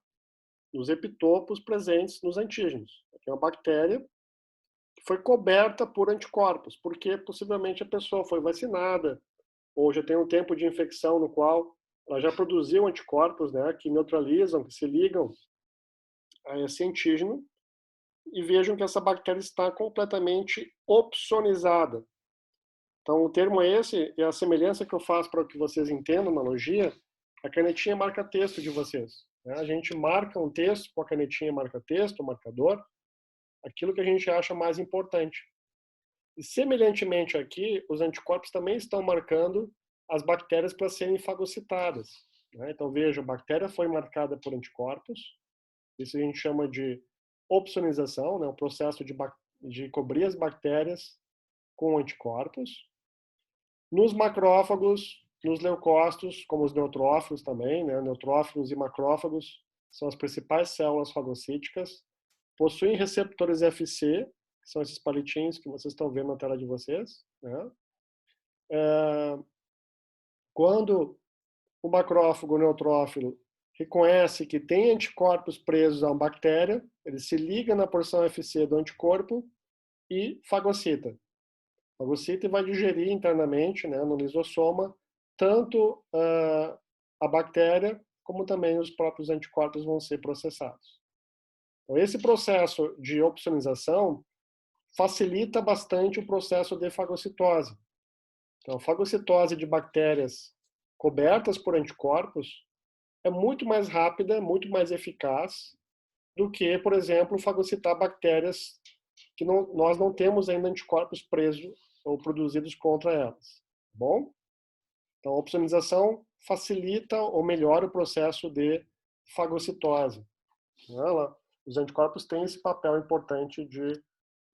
nos epitopos presentes nos antígenos. Aqui é uma bactéria que foi coberta por anticorpos, porque possivelmente a pessoa foi vacinada, ou já tem um tempo de infecção no qual ela já produziu anticorpos, né, que neutralizam, que se ligam a esse antígeno, e vejam que essa bactéria está completamente opsonizada. Então, o termo é esse, e a semelhança que eu faço para que vocês entendam, analogia, a canetinha marca-texto de vocês. Né? A gente marca um texto com a canetinha marca-texto, o marcador, aquilo que a gente acha mais importante. E, semelhantemente aqui, os anticorpos também estão marcando as bactérias para serem fagocitadas. Né? Então, veja, a bactéria foi marcada por anticorpos, isso a gente chama de opsonização, né? O processo de cobrir as bactérias com anticorpos. Nos macrófagos, nos leucócitos, como os neutrófilos também, né? Neutrófilos e macrófagos são as principais células fagocíticas, possuem receptores FC, que são esses palitinhos que vocês estão vendo na tela de vocês, né? Quando o macrófago, o neutrófilo, reconhece que tem anticorpos presos a uma bactéria, ele se liga na porção FC do anticorpo e fagocita. Fagocita e vai digerir internamente, né, no lisossoma, tanto a bactéria como também os próprios anticorpos vão ser processados. Então, esse processo de opsonização facilita bastante o processo de fagocitose. Então, a fagocitose de bactérias cobertas por anticorpos é muito mais rápida, muito mais eficaz do que, por exemplo, fagocitar bactérias que nós não temos ainda anticorpos presos ou produzidos contra elas. Bom? Então, a opsonização facilita ou melhora o processo de fagocitose. Os anticorpos têm esse papel importante de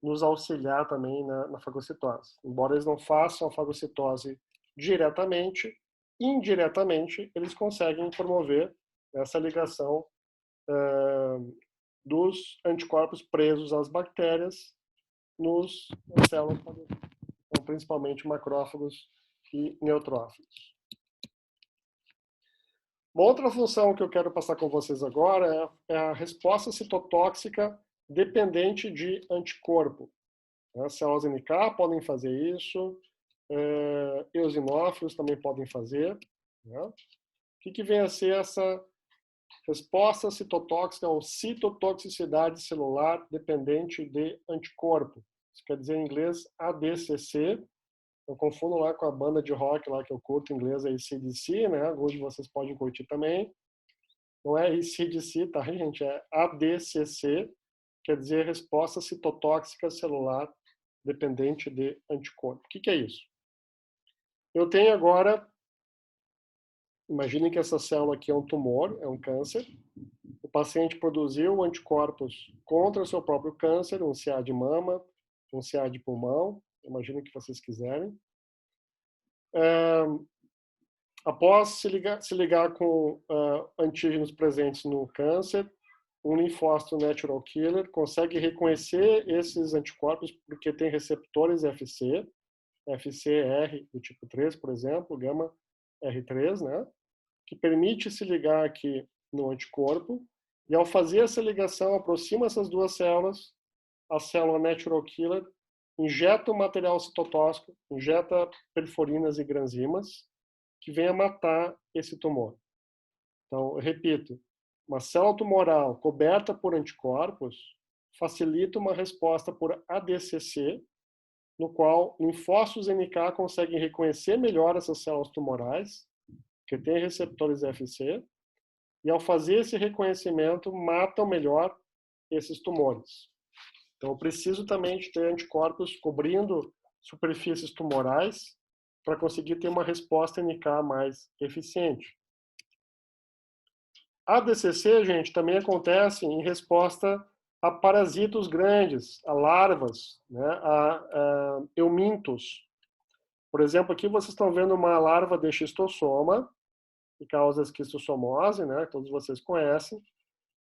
nos auxiliar também na fagocitose. Embora eles não façam a fagocitose diretamente, indiretamente, eles conseguem promover essa ligação dos anticorpos presos às bactérias nas células fagocíticas, então, principalmente macrófagos e neutrófilos. Uma outra função que eu quero passar com vocês agora é a resposta citotóxica dependente de anticorpo. As células NK podem fazer isso, eosinófilos também podem fazer. Né? O que vem a ser essa resposta citotóxica ou citotoxicidade celular dependente de anticorpo? Isso quer dizer em inglês ADCC. Eu confundo lá com a banda de rock lá que eu curto em inglês, é AC/DC, né? Alguns de vocês podem curtir também. Não é AC/DC, tá, gente? É ADCC, quer dizer resposta citotóxica celular dependente de anticorpo. O que é isso? Eu tenho agora, imaginem que essa célula aqui é um tumor, é um câncer. O paciente produziu anticorpos contra o seu próprio câncer, um CA de mama, um CA de pulmão, imaginem o que vocês quiserem. Após se ligar com antígenos presentes no câncer, um linfócito natural killer consegue reconhecer esses anticorpos porque tem receptores FC, FCR do tipo 3, por exemplo, gama R3, né? Que permite se ligar aqui no anticorpo, e ao fazer essa ligação, aproxima essas duas células, a célula natural killer injeta o material citotóxico, injeta perforinas e granzimas, que vem a matar esse tumor. Então, eu repito, uma célula tumoral coberta por anticorpos facilita uma resposta por ADCC, no qual linfócitos NK conseguem reconhecer melhor essas células tumorais, que têm receptores FC, e ao fazer esse reconhecimento, matam melhor esses tumores. Então, eu preciso também de ter anticorpos cobrindo superfícies tumorais para conseguir ter uma resposta NK mais eficiente. A ADCC, gente, também acontece em resposta a parasitos grandes, a larvas, né, a eumintos. Por exemplo, aqui vocês estão vendo uma larva de esquistossoma, que causa esquistossomose, né, todos vocês conhecem.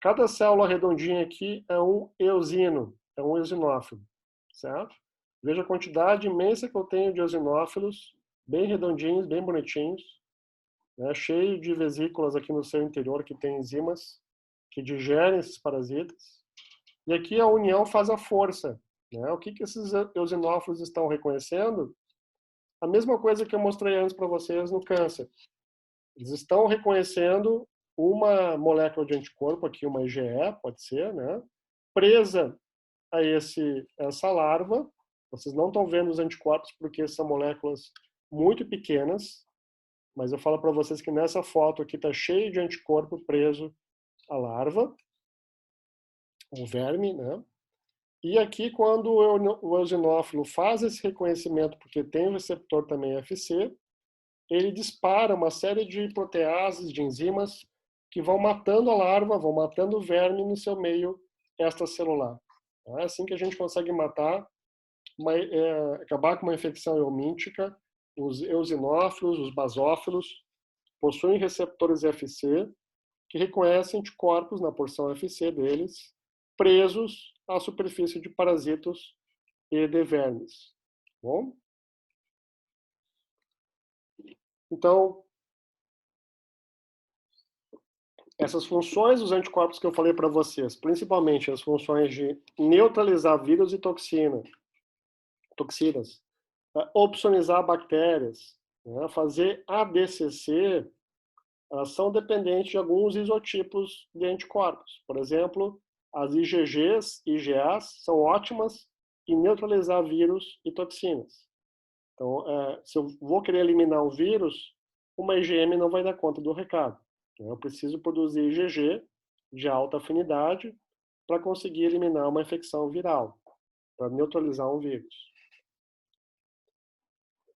Cada célula redondinha aqui é um eosino, é um eosinófilo, certo? Veja a quantidade imensa que eu tenho de eosinófilos, bem redondinhos, bem bonitinhos, né, cheio de vesículas aqui no seu interior que tem enzimas que digerem esses parasitas. E aqui a união faz a força, né? O que esses eosinófilos estão reconhecendo? A mesma coisa que eu mostrei antes para vocês no câncer. Eles estão reconhecendo uma molécula de anticorpo, aqui uma IgE, pode ser, né? Presa a essa larva. Vocês não estão vendo os anticorpos porque são moléculas muito pequenas, mas eu falo para vocês que nessa foto aqui está cheio de anticorpo preso à larva, o verme, né? E aqui, quando o eosinófilo faz esse reconhecimento, porque tem o receptor também FC, ele dispara uma série de proteases, de enzimas, que vão matando a larva, vão matando o verme no seu meio extracelular. É assim que a gente consegue matar, acabar com uma infecção eumíntica. Os eosinófilos, os basófilos, possuem receptores FC, que reconhecem anticorpos na porção FC deles, presos à superfície de parasitos e de vermes. Bom? Então, essas funções dos anticorpos que eu falei para vocês, principalmente as funções de neutralizar vírus e toxinas, opsonizar bactérias, né, fazer ADCC, elas são dependentes de alguns isotipos de anticorpos. Por exemplo, as IgGs e IgAs são ótimas em neutralizar vírus e toxinas. Então, se eu vou querer eliminar um vírus, uma IgM não vai dar conta do recado. Eu preciso produzir IgG de alta afinidade para conseguir eliminar uma infecção viral, para neutralizar um vírus.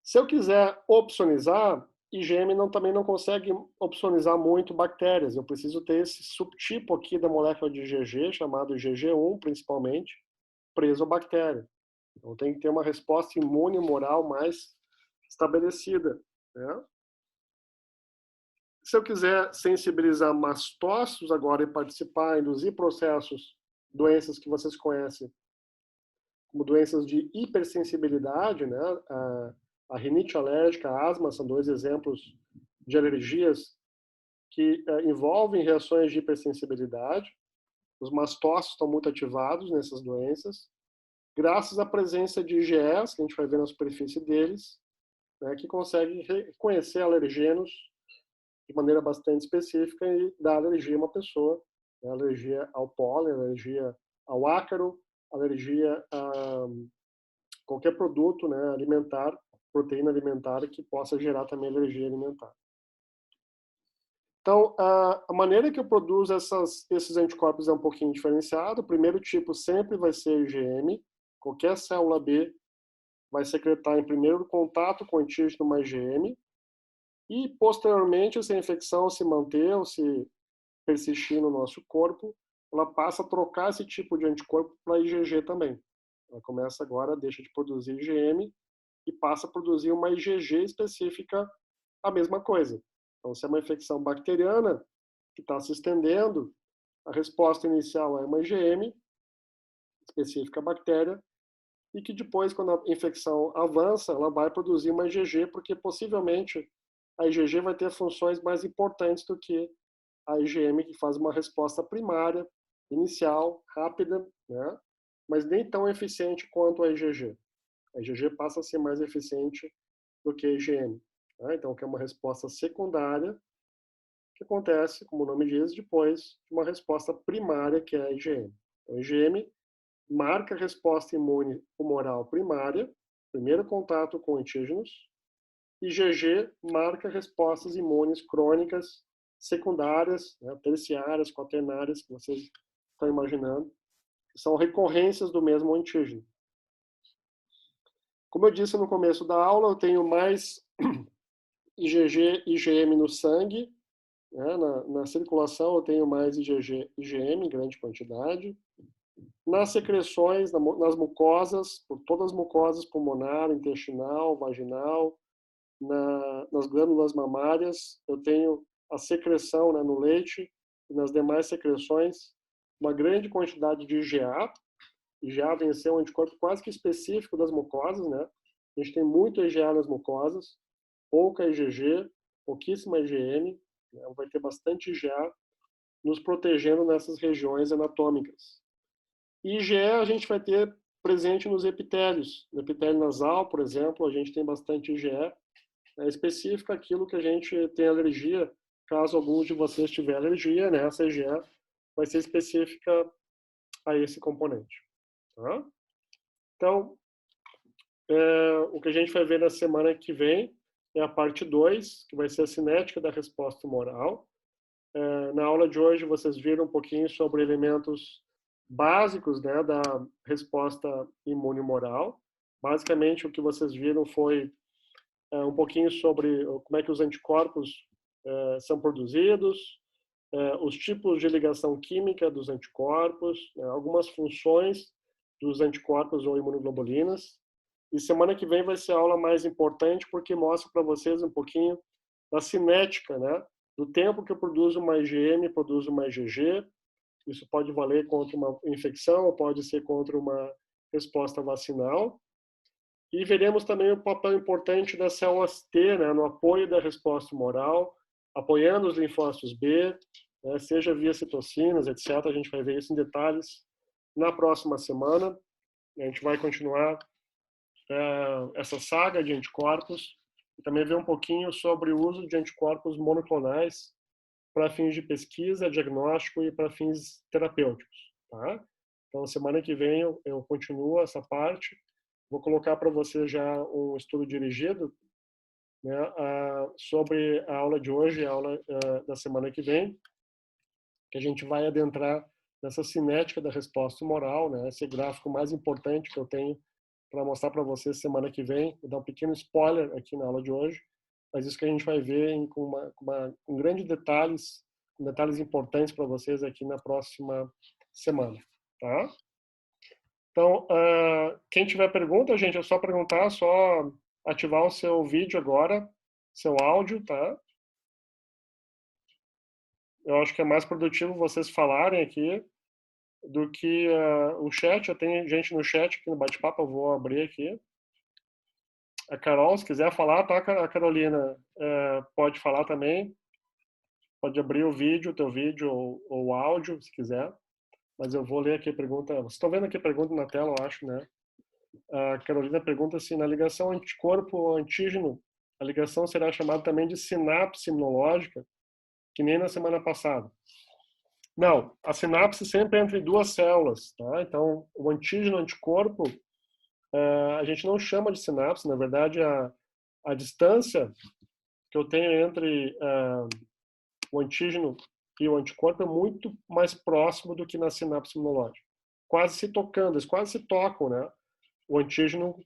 Se eu quiser opsonizar, IgM também não consegue opsonizar muito bactérias. Eu preciso ter esse subtipo aqui da molécula de IgG, chamado IgG1 principalmente, preso à bactéria. Então tem que ter uma resposta imune moral mais estabelecida, né? Se eu quiser sensibilizar mastócitos agora e participar, induzir processos, doenças que vocês conhecem, como doenças de hipersensibilidade, né? A rinite alérgica, a asma são dois exemplos de alergias que envolvem reações de hipersensibilidade. Os mastócitos estão muito ativados nessas doenças, graças à presença de IgEs, que a gente vai ver na superfície deles, né, que conseguem reconhecer alergenos de maneira bastante específica e dar alergia a uma pessoa, né, alergia ao pólen, alergia ao ácaro, alergia a qualquer produto, né, alimentar, proteína alimentar que possa gerar também alergia alimentar. Então, a maneira que eu produzo esses anticorpos é um pouquinho diferenciada. O primeiro tipo sempre vai ser IgM. Qualquer célula B vai secretar em primeiro contato com o antígeno mais IgM. E, posteriormente, se a infecção se manter ou se persistir no nosso corpo, ela passa a trocar esse tipo de anticorpo para IgG também. Ela começa agora, deixa de produzir IgM e passa a produzir uma IgG específica, a mesma coisa. Então, se é uma infecção bacteriana que está se estendendo, a resposta inicial é uma IgM específica à bactéria, e que depois, quando a infecção avança, ela vai produzir uma IgG, porque possivelmente a IgG vai ter funções mais importantes do que a IgM, que faz uma resposta primária, inicial, rápida, né? Mas nem tão eficiente quanto a IgG. A IgG passa a ser mais eficiente do que a IgM. Né? Então, que é uma resposta secundária, que acontece, como o nome diz, depois de uma resposta primária, que é a IgM. Então, a IgM marca a resposta imune humoral primária, primeiro contato com antígenos, e IgG marca respostas imunes crônicas secundárias, né, terciárias, quaternárias, que vocês estão imaginando, que são recorrências do mesmo antígeno. Como eu disse no começo da aula, eu tenho mais IgG e IgM no sangue, né, na circulação eu tenho mais IgG e IgM em grande quantidade. Nas secreções, nas mucosas, por todas as mucosas, pulmonar, intestinal, vaginal, nas glândulas mamárias, eu tenho a secreção, né, no leite e nas demais secreções, uma grande quantidade de IgA. IgA vem a ser um anticorpo quase que específico das mucosas, né? A gente tem muito IgA nas mucosas, pouca IgG, pouquíssima IgM, né? Vai ter bastante IgA nos protegendo nessas regiões anatômicas. E IgE a gente vai ter presente nos epitélios. No epitélio nasal, por exemplo, a gente tem bastante IgE. É específico aquilo que a gente tem alergia. Caso alguns de vocês tiverem alergia, né, essa IgE vai ser específica a esse componente. Tá? Então, o que a gente vai ver na semana que vem é a parte 2, que vai ser a cinética da resposta humoral. Na aula de hoje, vocês viram um pouquinho sobre elementos básicos, né, da resposta imune humoral. Basicamente, o que vocês viram foi um pouquinho sobre como é que os anticorpos são produzidos, os tipos de ligação química dos anticorpos, algumas funções dos anticorpos ou imunoglobulinas. E semana que vem vai ser a aula mais importante, porque mostra para vocês um pouquinho da cinética, né, do tempo que eu produzo uma IgM, produzo uma IgG. Isso pode valer contra uma infecção, ou pode ser contra uma resposta vacinal. E veremos também o papel importante das células T, né, no apoio da resposta humoral, apoiando os linfócitos B, né, seja via citocinas, etc. A gente vai ver isso em detalhes na próxima semana. A gente vai continuar essa saga de anticorpos e também ver um pouquinho sobre o uso de anticorpos monoclonais para fins de pesquisa, diagnóstico e para fins terapêuticos. Tá? Então, semana que vem eu continuo essa parte. Vou colocar para você já um estudo dirigido, né, sobre a aula de hoje e a aula da semana que vem, que a gente vai adentrar nessa cinética da resposta humoral, né, esse gráfico mais importante que eu tenho para mostrar para vocês semana que vem. Vou dar um pequeno spoiler aqui na aula de hoje, mas isso que a gente vai ver com grandes detalhes, com detalhes importantes para vocês aqui na próxima semana, tá? Então, quem tiver pergunta, gente, é só perguntar, só ativar o seu vídeo agora, seu áudio, tá? Eu acho que é mais produtivo vocês falarem aqui do que o chat. Eu tenho gente no chat aqui no bate-papo, eu vou abrir aqui. A Carol, se quiser falar, tá? A Carolina pode falar também. Pode abrir o vídeo, o teu vídeo ou o áudio, se quiser. Mas eu vou ler aqui a pergunta. Vocês estão vendo aqui a pergunta na tela, eu acho, né? A Carolina pergunta assim, na ligação anticorpo-antígeno, a ligação será chamada também de sinapse imunológica, que nem na semana passada. Não, a sinapse sempre é entre duas células, tá? Então, o antígeno-anticorpo, a gente não chama de sinapse, na verdade, a distância que eu tenho entre o antígeno e o anticorpo é muito mais próximo do que na sinapse imunológica. Quase se tocando, eles quase se tocam, né? O antígeno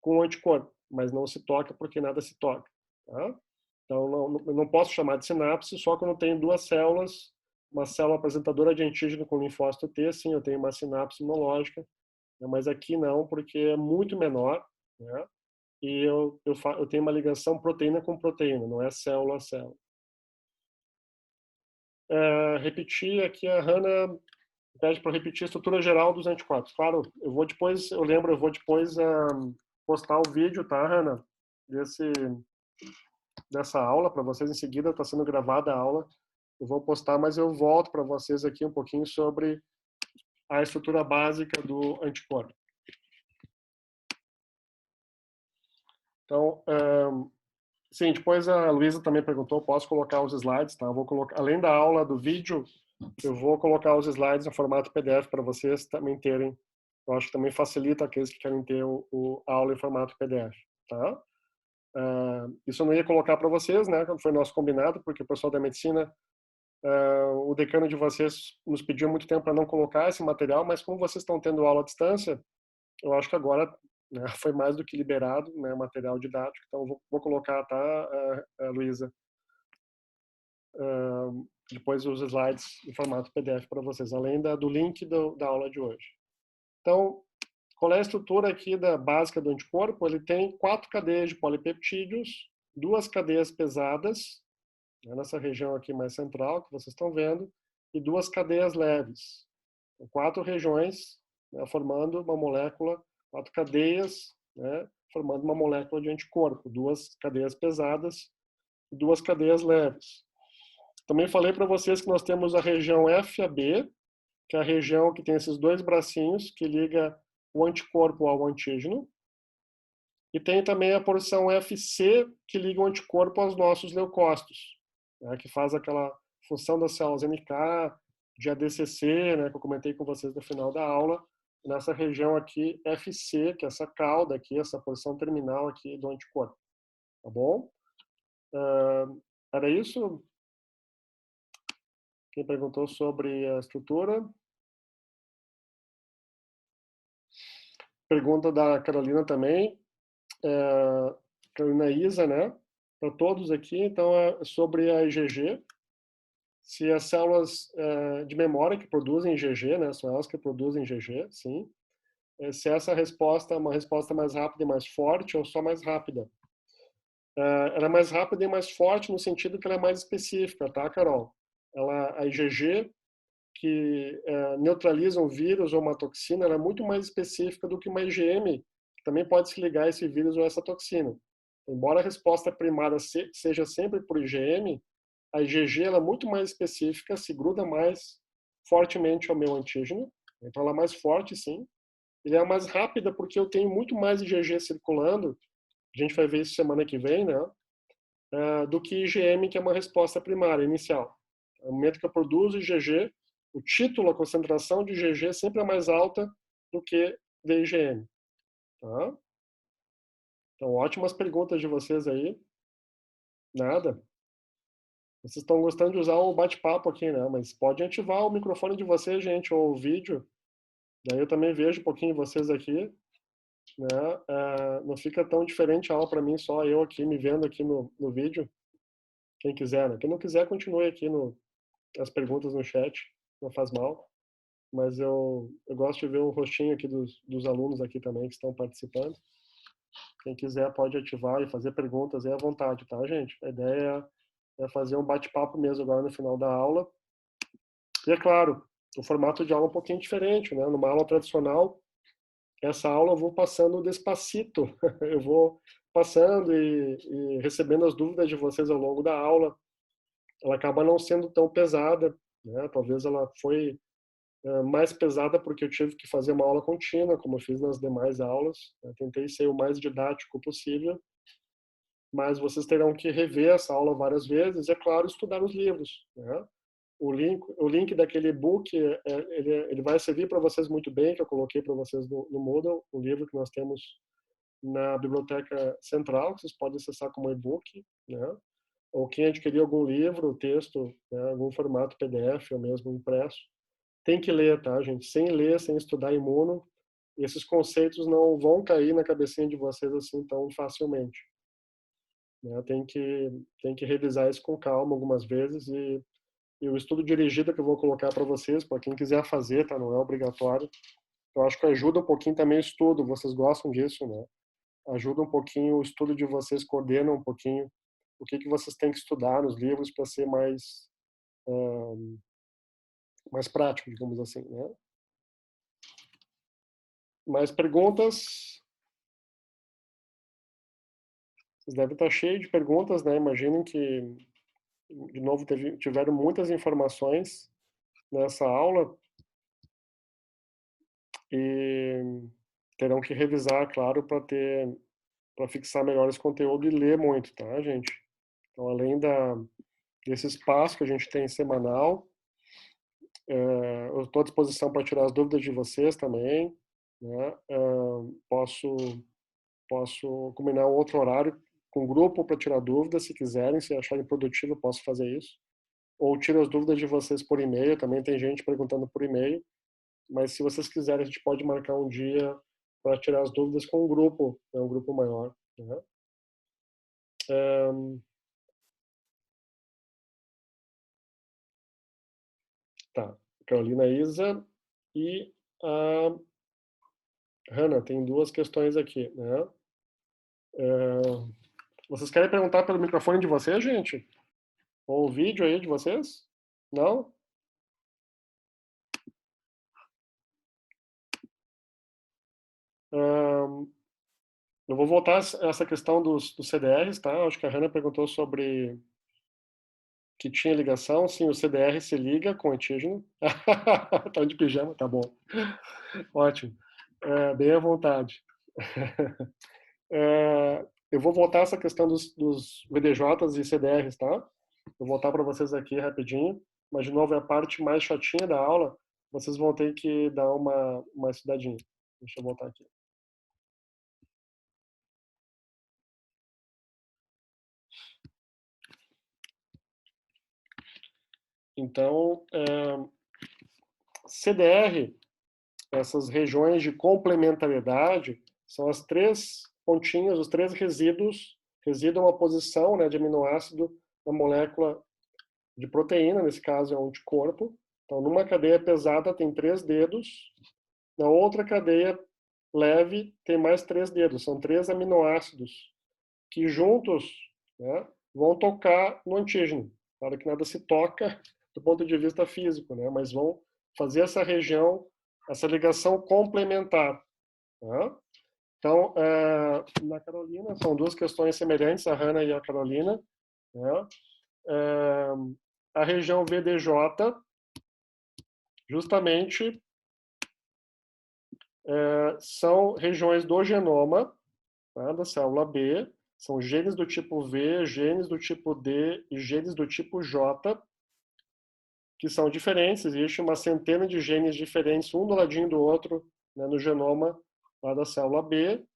com o anticorpo, mas não se toca porque nada se toca. Tá? Então, não posso chamar de sinapse só quando eu tenho duas células, uma célula apresentadora de antígeno com linfócito T, sim, eu tenho uma sinapse imunológica, né? Mas aqui não, porque é muito menor, né? E eu tenho uma ligação proteína com proteína, não é célula a célula. Repetir aqui, a Hannah pede para repetir a estrutura geral dos anticorpos. Claro, eu vou depois postar o vídeo, tá, Hannah? Dessa aula para vocês em seguida, está sendo gravada a aula. Eu vou postar, mas eu volto para vocês aqui um pouquinho sobre a estrutura básica do anticorpo. Então, sim, depois a Luísa também perguntou, posso colocar os slides, tá? Eu vou colocar, além da aula do vídeo, eu vou colocar os slides em formato PDF para vocês também terem. Eu acho que também facilita aqueles que querem ter a aula em formato PDF, tá? Isso eu não ia colocar para vocês, né? Como foi nosso combinado, porque o pessoal da medicina, o decano de vocês nos pediu muito tempo para não colocar esse material, mas como vocês estão tendo aula à distância, eu acho que agora, né, foi mais do que liberado, né, material didático. Então vou colocar, tá, Luísa, depois os slides em formato PDF para vocês, além do link da aula de hoje. Então, qual é a estrutura aqui básica do anticorpo? Ele tem 4 cadeias de polipeptídeos, 2 cadeias pesadas, né, nessa região aqui mais central, que vocês estão vendo, e 2 cadeias leves. 4 regiões, né, formando uma molécula, 4 cadeias, né, formando uma molécula de anticorpo, 2 cadeias pesadas e 2 cadeias leves. Também falei para vocês que nós temos a região FAB, que é a região que tem esses 2 bracinhos que liga o anticorpo ao antígeno. E tem também a porção FC, que liga o anticorpo aos nossos leucócitos, né, que faz aquela função das células NK, de ADCC, né, que eu comentei com vocês no final da aula, nessa região aqui FC, que é essa cauda aqui, essa porção terminal aqui do anticorpo. Tá bom? Era isso? Quem perguntou sobre a estrutura? Pergunta da Carolina também. Carolina Isa, né? Para todos aqui. Então, é sobre a IgG. Se as células de memória que produzem IgG, né? São elas que produzem IgG, sim. Se essa resposta é uma resposta mais rápida e mais forte ou só mais rápida. Ela é mais rápida e mais forte no sentido que ela é mais específica, tá, Carol? A IgG, que neutraliza um vírus ou uma toxina, ela é muito mais específica do que uma IgM, que também pode se ligar a esse vírus ou essa toxina. Embora a resposta primária seja sempre por IgM, a IgG ela é muito mais específica, se gruda mais fortemente ao meu antígeno, então ela é mais forte, sim. Ele é mais rápida porque eu tenho muito mais IgG circulando, a gente vai ver isso semana que vem, né? Do que IgM, que é uma resposta primária, inicial. No momento que eu produzo IgG, o título, a concentração de IgG sempre é mais alta do que de IgM. Tá? Então, ótimas perguntas de vocês aí. Nada. Vocês estão gostando de usar o bate-papo aqui, né? Mas pode ativar o microfone de vocês, gente, ou o vídeo. Daí eu também vejo um pouquinho vocês aqui, né? Não fica tão diferente a aula para mim, só eu aqui me vendo aqui no vídeo. Quem quiser, né? Quem não quiser, continue aqui as perguntas no chat, não faz mal. Mas eu gosto de ver o rostinho aqui dos alunos aqui também que estão participando. Quem quiser pode ativar e fazer perguntas aí à vontade, tá, gente? A ideia é fazer um bate-papo mesmo agora no final da aula. E é claro, o formato de aula é um pouquinho diferente, né? Numa aula tradicional, essa aula eu vou passando despacito. Eu vou passando e recebendo as dúvidas de vocês ao longo da aula. Ela acaba não sendo tão pesada, né? Talvez ela foi mais pesada porque eu tive que fazer uma aula contínua, como eu fiz nas demais aulas. Eu tentei ser o mais didático possível, mas vocês terão que rever essa aula várias vezes e, é claro, estudar os livros, né? O link daquele e-book, ele vai servir para vocês muito bem, que eu coloquei para vocês no Moodle, um livro que nós temos na Biblioteca Central, que vocês podem acessar como e-book, né? Ou quem adquirir algum livro, texto, né, algum formato PDF ou mesmo impresso, tem que ler, tá, gente? Sem ler, sem estudar imuno, esses conceitos não vão cair na cabecinha de vocês assim tão facilmente, né? Tem que revisar isso com calma algumas vezes e o estudo dirigido que eu vou colocar para vocês, para quem quiser fazer, tá? Não é obrigatório. Eu acho que ajuda um pouquinho também o estudo, vocês gostam disso, né? Ajuda um pouquinho o estudo de vocês, coordena um pouquinho o que vocês têm que estudar nos livros para ser mais prático, digamos assim, né? Mais perguntas? Vocês devem estar cheios de perguntas, né? Imaginem que, de novo, tiveram muitas informações nessa aula e terão que revisar, claro, para fixar melhor esse conteúdo e ler muito, tá, gente? Então, além desse espaço que a gente tem semanal, eu estou à disposição para tirar as dúvidas de vocês também, né? Posso combinar um outro horário com o grupo para tirar dúvidas, se quiserem, se acharem produtivo, eu posso fazer isso. Ou tiro as dúvidas de vocês por e-mail, também tem gente perguntando por e-mail, mas se vocês quiserem, a gente pode marcar um dia para tirar as dúvidas com um grupo, um grupo maior, né? Tá, Carolina Isa e a Hanna, tem duas questões aqui, né? Vocês querem perguntar pelo microfone de vocês, gente? Ou o vídeo aí de vocês? Não? Eu vou voltar a essa questão dos CDRs, tá? Acho que a Hanna perguntou sobre que tinha ligação. Sim, o CDR se liga com o antígeno. Tá de pijama, tá bom. Ótimo. Bem à vontade. Eu vou voltar a essa questão dos VDJs e CDRs, tá? Vou voltar para vocês aqui rapidinho. Mas, de novo, é a parte mais chatinha da aula. Vocês vão ter que dar uma estudadinha. Deixa eu voltar aqui. Então, CDR, essas regiões de complementariedade, são as três pontinhas, os três resíduos, resíduo é uma posição, né, de aminoácido na molécula de proteína, nesse caso é um anticorpo. Então, numa cadeia pesada tem 3 dedos, na outra cadeia leve tem mais 3 dedos, são 3 aminoácidos que juntos, né, vão tocar no antígeno. Claro que nada se toca do ponto de vista físico, né, mas vão fazer essa região, essa ligação complementar. Tá? Então, na Carolina, são duas questões semelhantes, a Hanna e a Carolina. Né? A região VDJ, justamente, são regiões do genoma, tá, da célula B, são genes do tipo V, genes do tipo D e genes do tipo J, que são diferentes. Existe uma centena de genes diferentes, um do ladinho do outro, né, no genoma lá da célula B.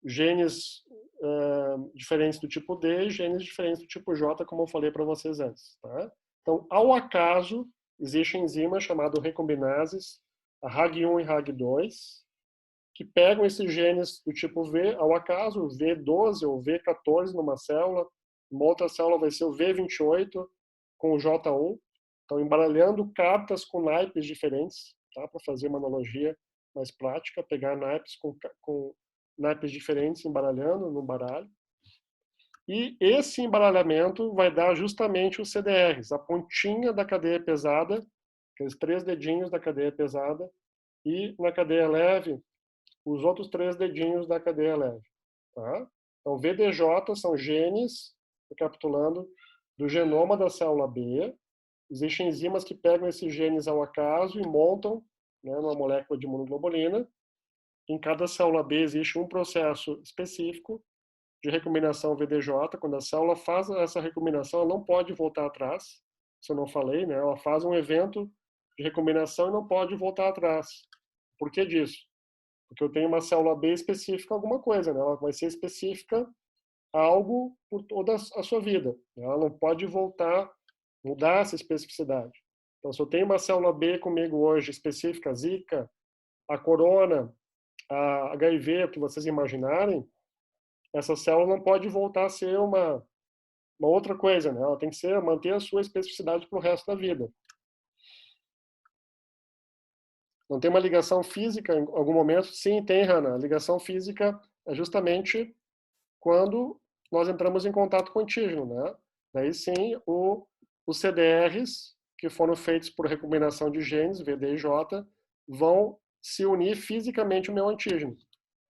Genes diferentes do tipo D e genes diferentes do tipo J, como eu falei para vocês antes. Tá? Então, ao acaso, existem enzimas chamadas recombinases, a RAG1 e RAG2, que pegam esses genes do tipo V ao acaso, V12 ou V14 numa célula, uma outra célula vai ser o V28 com o J1. Então, embaralhando cartas com naipes diferentes, tá? Para fazer uma analogia mais prática, pegar naipes com naipes diferentes embaralhando no baralho. E esse embaralhamento vai dar justamente os CDRs, a pontinha da cadeia pesada, aqueles 3 dedinhos da cadeia pesada, e na cadeia leve, os outros 3 dedinhos da cadeia leve. Tá? Então, VDJ são genes, recapitulando, do genoma da célula B. Existem enzimas que pegam esses genes ao acaso e montam, né, uma molécula de imunoglobulina. Em cada célula B existe um processo específico de recombinação VDJ. Quando a célula faz essa recombinação, ela não pode voltar atrás. Isso eu não falei, né? Ela faz um evento de recombinação e não pode voltar atrás. Por que disso? Porque eu tenho uma célula B específica a alguma coisa, né? Ela vai ser específica a algo por toda a sua vida. Ela não pode voltar, mudar essa especificidade. Então, se eu tenho uma célula B comigo hoje específica, Zika, a corona, a HIV, o que vocês imaginarem, essa célula não pode voltar a ser uma outra coisa, né? Ela tem que manter a sua especificidade para o resto da vida. Não tem uma ligação física em algum momento? Sim, tem, Hannah. A ligação física é justamente quando nós entramos em contato com o antígeno, né? Daí sim, os CDRs, que foram feitos por recombinação de genes, VD e J, vão se unir fisicamente ao meu antígeno.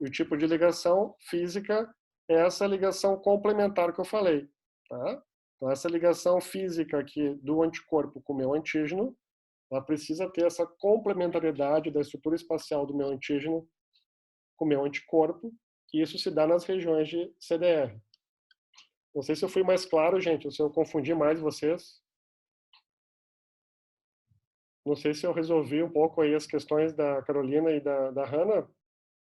E o tipo de ligação física é essa ligação complementar que eu falei, tá? Então, essa ligação física aqui do anticorpo com o meu antígeno, ela precisa ter essa complementariedade da estrutura espacial do meu antígeno com o meu anticorpo, e isso se dá nas regiões de CDR. Não sei se eu fui mais claro, gente, ou se eu confundi mais vocês. Não sei se eu resolvi um pouco aí as questões da Carolina e da Hannah.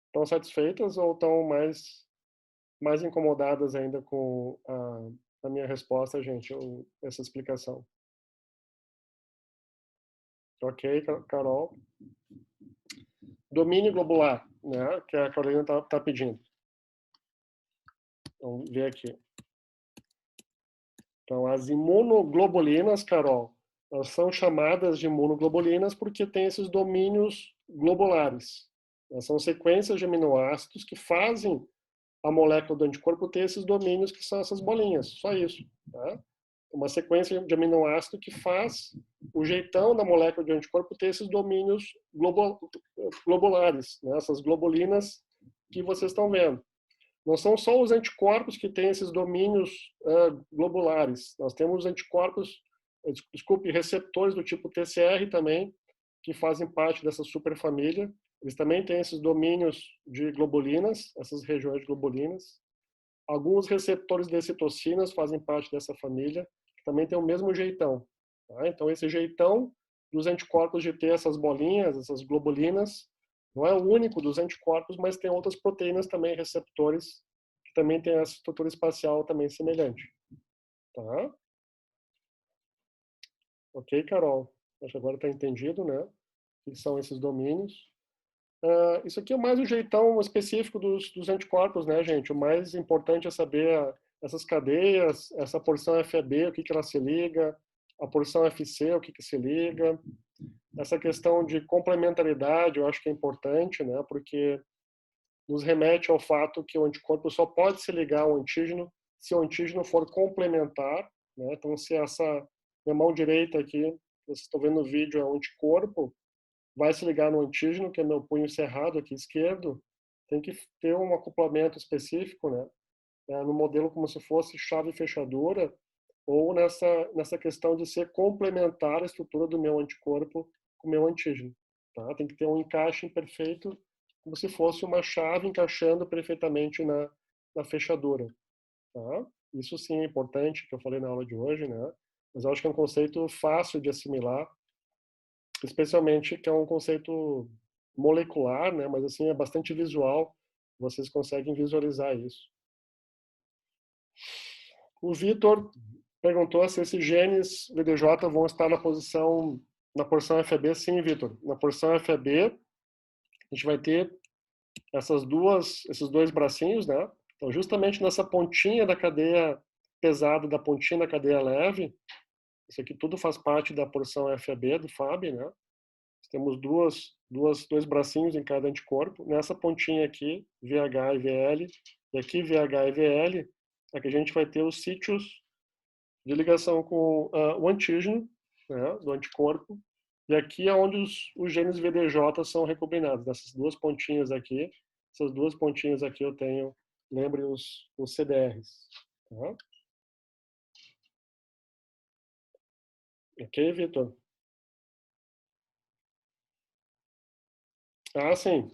Estão satisfeitas ou estão mais incomodadas ainda com a minha resposta, gente, ou essa explicação? Ok, Carol. Domínio globular, né, que a Carolina tá pedindo. Vamos ver aqui. Então, as imunoglobulinas, Carol, elas são chamadas de imunoglobulinas porque tem esses domínios globulares. Elas são sequências de aminoácidos que fazem a molécula do anticorpo ter esses domínios que são essas bolinhas, só isso. Tá? Uma sequência de aminoácido que faz o jeitão da molécula de anticorpo ter esses domínios globulares, né? Essas globulinas que vocês estão vendo. Não são só os anticorpos que têm esses domínios globulares. Nós temos anticorpos, desculpe, receptores do tipo TCR também, que fazem parte dessa superfamília. Eles também têm esses domínios de globulinas, essas regiões de globulinas. Alguns receptores de citocinas fazem parte dessa família, que também tem o mesmo jeitão. Tá? Então, esse jeitão dos anticorpos de ter essas bolinhas, essas globulinas, não é o único dos anticorpos, mas tem outras proteínas também, receptores, que também têm essa estrutura espacial também semelhante. Tá? Ok, Carol? Acho que agora está entendido, né? O que são esses domínios. Isso aqui é mais o jeitão específico dos anticorpos, né, gente? O mais importante é saber essas cadeias, essa porção FAB, o que ela se liga, a porção FC, o que se liga. Essa questão de complementaridade, eu acho que é importante, né? Porque nos remete ao fato que o anticorpo só pode se ligar ao antígeno se o antígeno for complementar, né? Então, se essa minha mão direita aqui, vocês estão vendo no vídeo, é o anticorpo, vai se ligar no antígeno, que é meu punho cerrado aqui esquerdo, tem que ter um acoplamento específico, né? No modelo como se fosse chave fechadura, ou nessa questão de ser complementar a estrutura do meu anticorpo com o meu antígeno. Tá? Tem que ter um encaixe perfeito, como se fosse uma chave encaixando perfeitamente na fechadura. Tá? Isso sim é importante, que eu falei na aula de hoje, né? Mas eu acho que é um conceito fácil de assimilar, especialmente que é um conceito molecular, né? Mas assim é bastante visual. Vocês conseguem visualizar isso. O Vitor perguntou se esses genes VDJ vão estar na porção FAB. Sim, Vitor. Na porção FAB, a gente vai ter esses dois bracinhos, né? Então, justamente nessa pontinha da cadeia pesada, da pontinha da cadeia leve, isso aqui tudo faz parte da porção FAB do FAB, né? Temos dois bracinhos em cada anticorpo. Nessa pontinha aqui, VH e VL, e aqui VH e VL, é que a gente vai ter os sítios de ligação com o antígeno, né, do anticorpo, e aqui é onde os genes VDJ são recombinados. Nessas duas pontinhas aqui, essas duas pontinhas aqui eu tenho, lembrem os CDRs. Tá? Ok, Vitor? Ah, sim.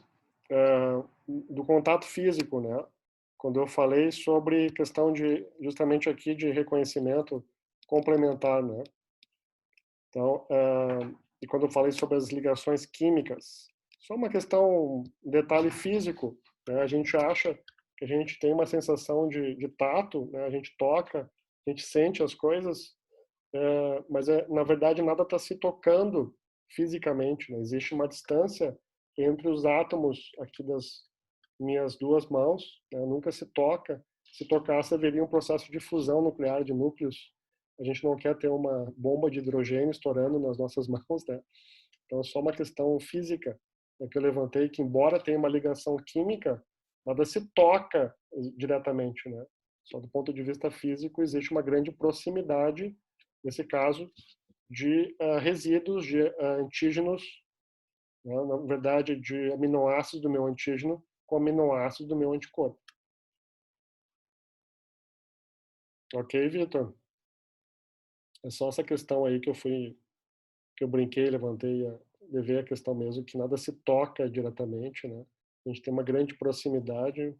Do contato físico, né? Quando eu falei sobre questão de, justamente aqui, de reconhecimento complementar, né? Então, e quando eu falei sobre as ligações químicas, só uma questão, um detalhe físico, né? A gente acha que a gente tem uma sensação de tato, né? A gente toca, a gente sente as coisas, mas na verdade nada está se tocando fisicamente, né? Existe uma distância entre os átomos aqui das minhas duas mãos, né? Nunca se toca. Se tocasse, haveria um processo de fusão nuclear de núcleos. A gente não quer ter uma bomba de hidrogênio estourando nas nossas mãos, né? Então é só uma questão física. que eu levantei, que embora tenha uma ligação química, nada se toca diretamente, né? Só do ponto de vista físico existe uma grande proximidade, nesse caso, de resíduos de antígenos, né? Na verdade, de aminoácidos do meu antígeno com aminoácidos do meu anticorpo. Ok, Vitor? É só essa questão aí que eu brinquei, levantei, levei a questão mesmo, que nada se toca diretamente, né? A gente tem uma grande proximidade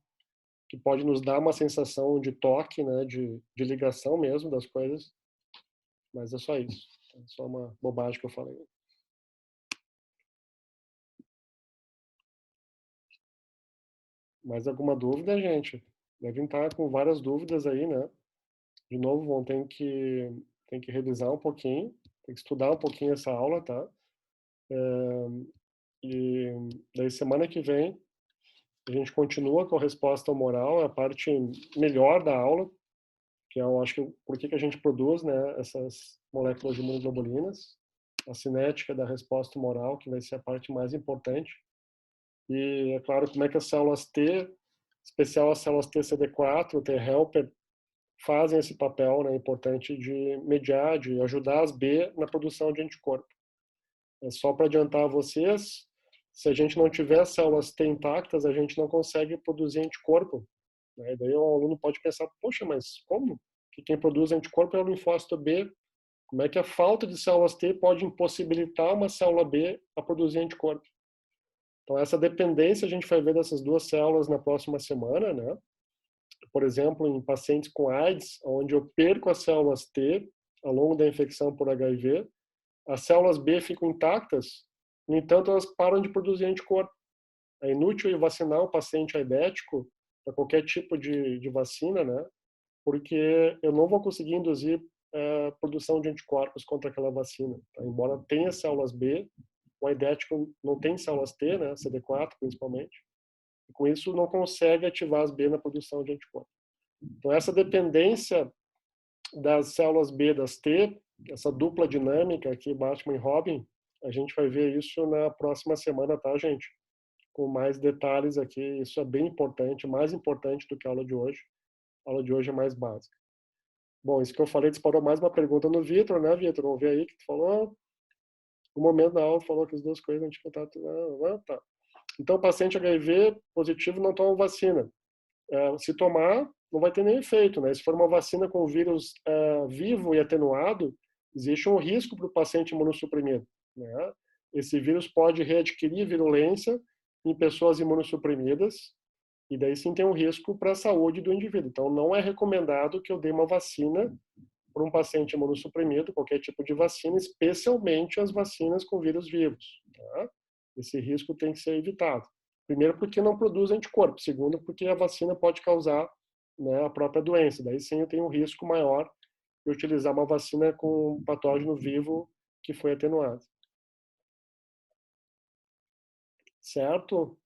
que pode nos dar uma sensação de toque, né? De ligação mesmo das coisas, mas é só isso. É só uma bobagem que eu falei. Mais alguma dúvida, gente? Devem estar com várias dúvidas aí, né? De novo, vão tem que revisar um pouquinho, tem que estudar um pouquinho essa aula, tá? E daí semana que vem a gente continua com a resposta moral, a parte melhor da aula, que eu acho que por que a gente produz, né, essas moléculas de imunoglobulinas, a cinética da resposta moral, que vai ser a parte mais importante. E, é claro, como é que as células T, especial as células TCD4, T-helper, fazem esse papel, né, importante de mediar, de ajudar as B na produção de anticorpo. É só para adiantar a vocês, se a gente não tiver células T intactas, a gente não consegue produzir anticorpo, né? E daí o aluno pode pensar, poxa, mas como? Que quem produz anticorpo é o linfócito B. Como é que a falta de células T pode impossibilitar uma célula B a produzir anticorpo? Então, essa dependência a gente vai ver dessas duas células na próxima semana, né? Por exemplo, em pacientes com AIDS, onde eu perco as células T ao longo da infecção por HIV, as células B ficam intactas, no entanto, elas param de produzir anticorpo. É inútil ir vacinar o paciente aidético para qualquer tipo de vacina, né? Porque eu não vou conseguir induzir produção de anticorpos contra aquela vacina. Tá? Embora tenha células B, o aidético não tem células T, né? CD4 principalmente. E com isso não consegue ativar as B na produção de anticorpos. Então essa dependência das células B das T, essa dupla dinâmica aqui, Batman e Robin, a gente vai ver isso na próxima semana, tá, gente? Com mais detalhes aqui, isso é bem importante, mais importante do que a aula de hoje. A aula de hoje é mais básica. Bom, isso que eu falei disparou mais uma pergunta no Vitor, né, Vitor? Vamos ver aí que tu falou. No momento da aula, falou que as duas coisas não tinham contato. Tá. Então, paciente HIV positivo não toma vacina. Se tomar, não vai ter nenhum efeito, né? Se for uma vacina com vírus vivo e atenuado, existe um risco para o paciente imunossuprimido, né? Esse vírus pode readquirir virulência em pessoas imunossuprimidas e daí sim tem um risco para a saúde do indivíduo. Então, não é recomendado que eu dê uma vacina para um paciente imunossuprimido, qualquer tipo de vacina, especialmente as vacinas com vírus vivos, tá? Esse risco tem que ser evitado. Primeiro, porque não produz anticorpo. Segundo, porque a vacina pode causar, né, a própria doença. Daí sim eu tenho um risco maior de utilizar uma vacina com um patógeno vivo que foi atenuado. Certo?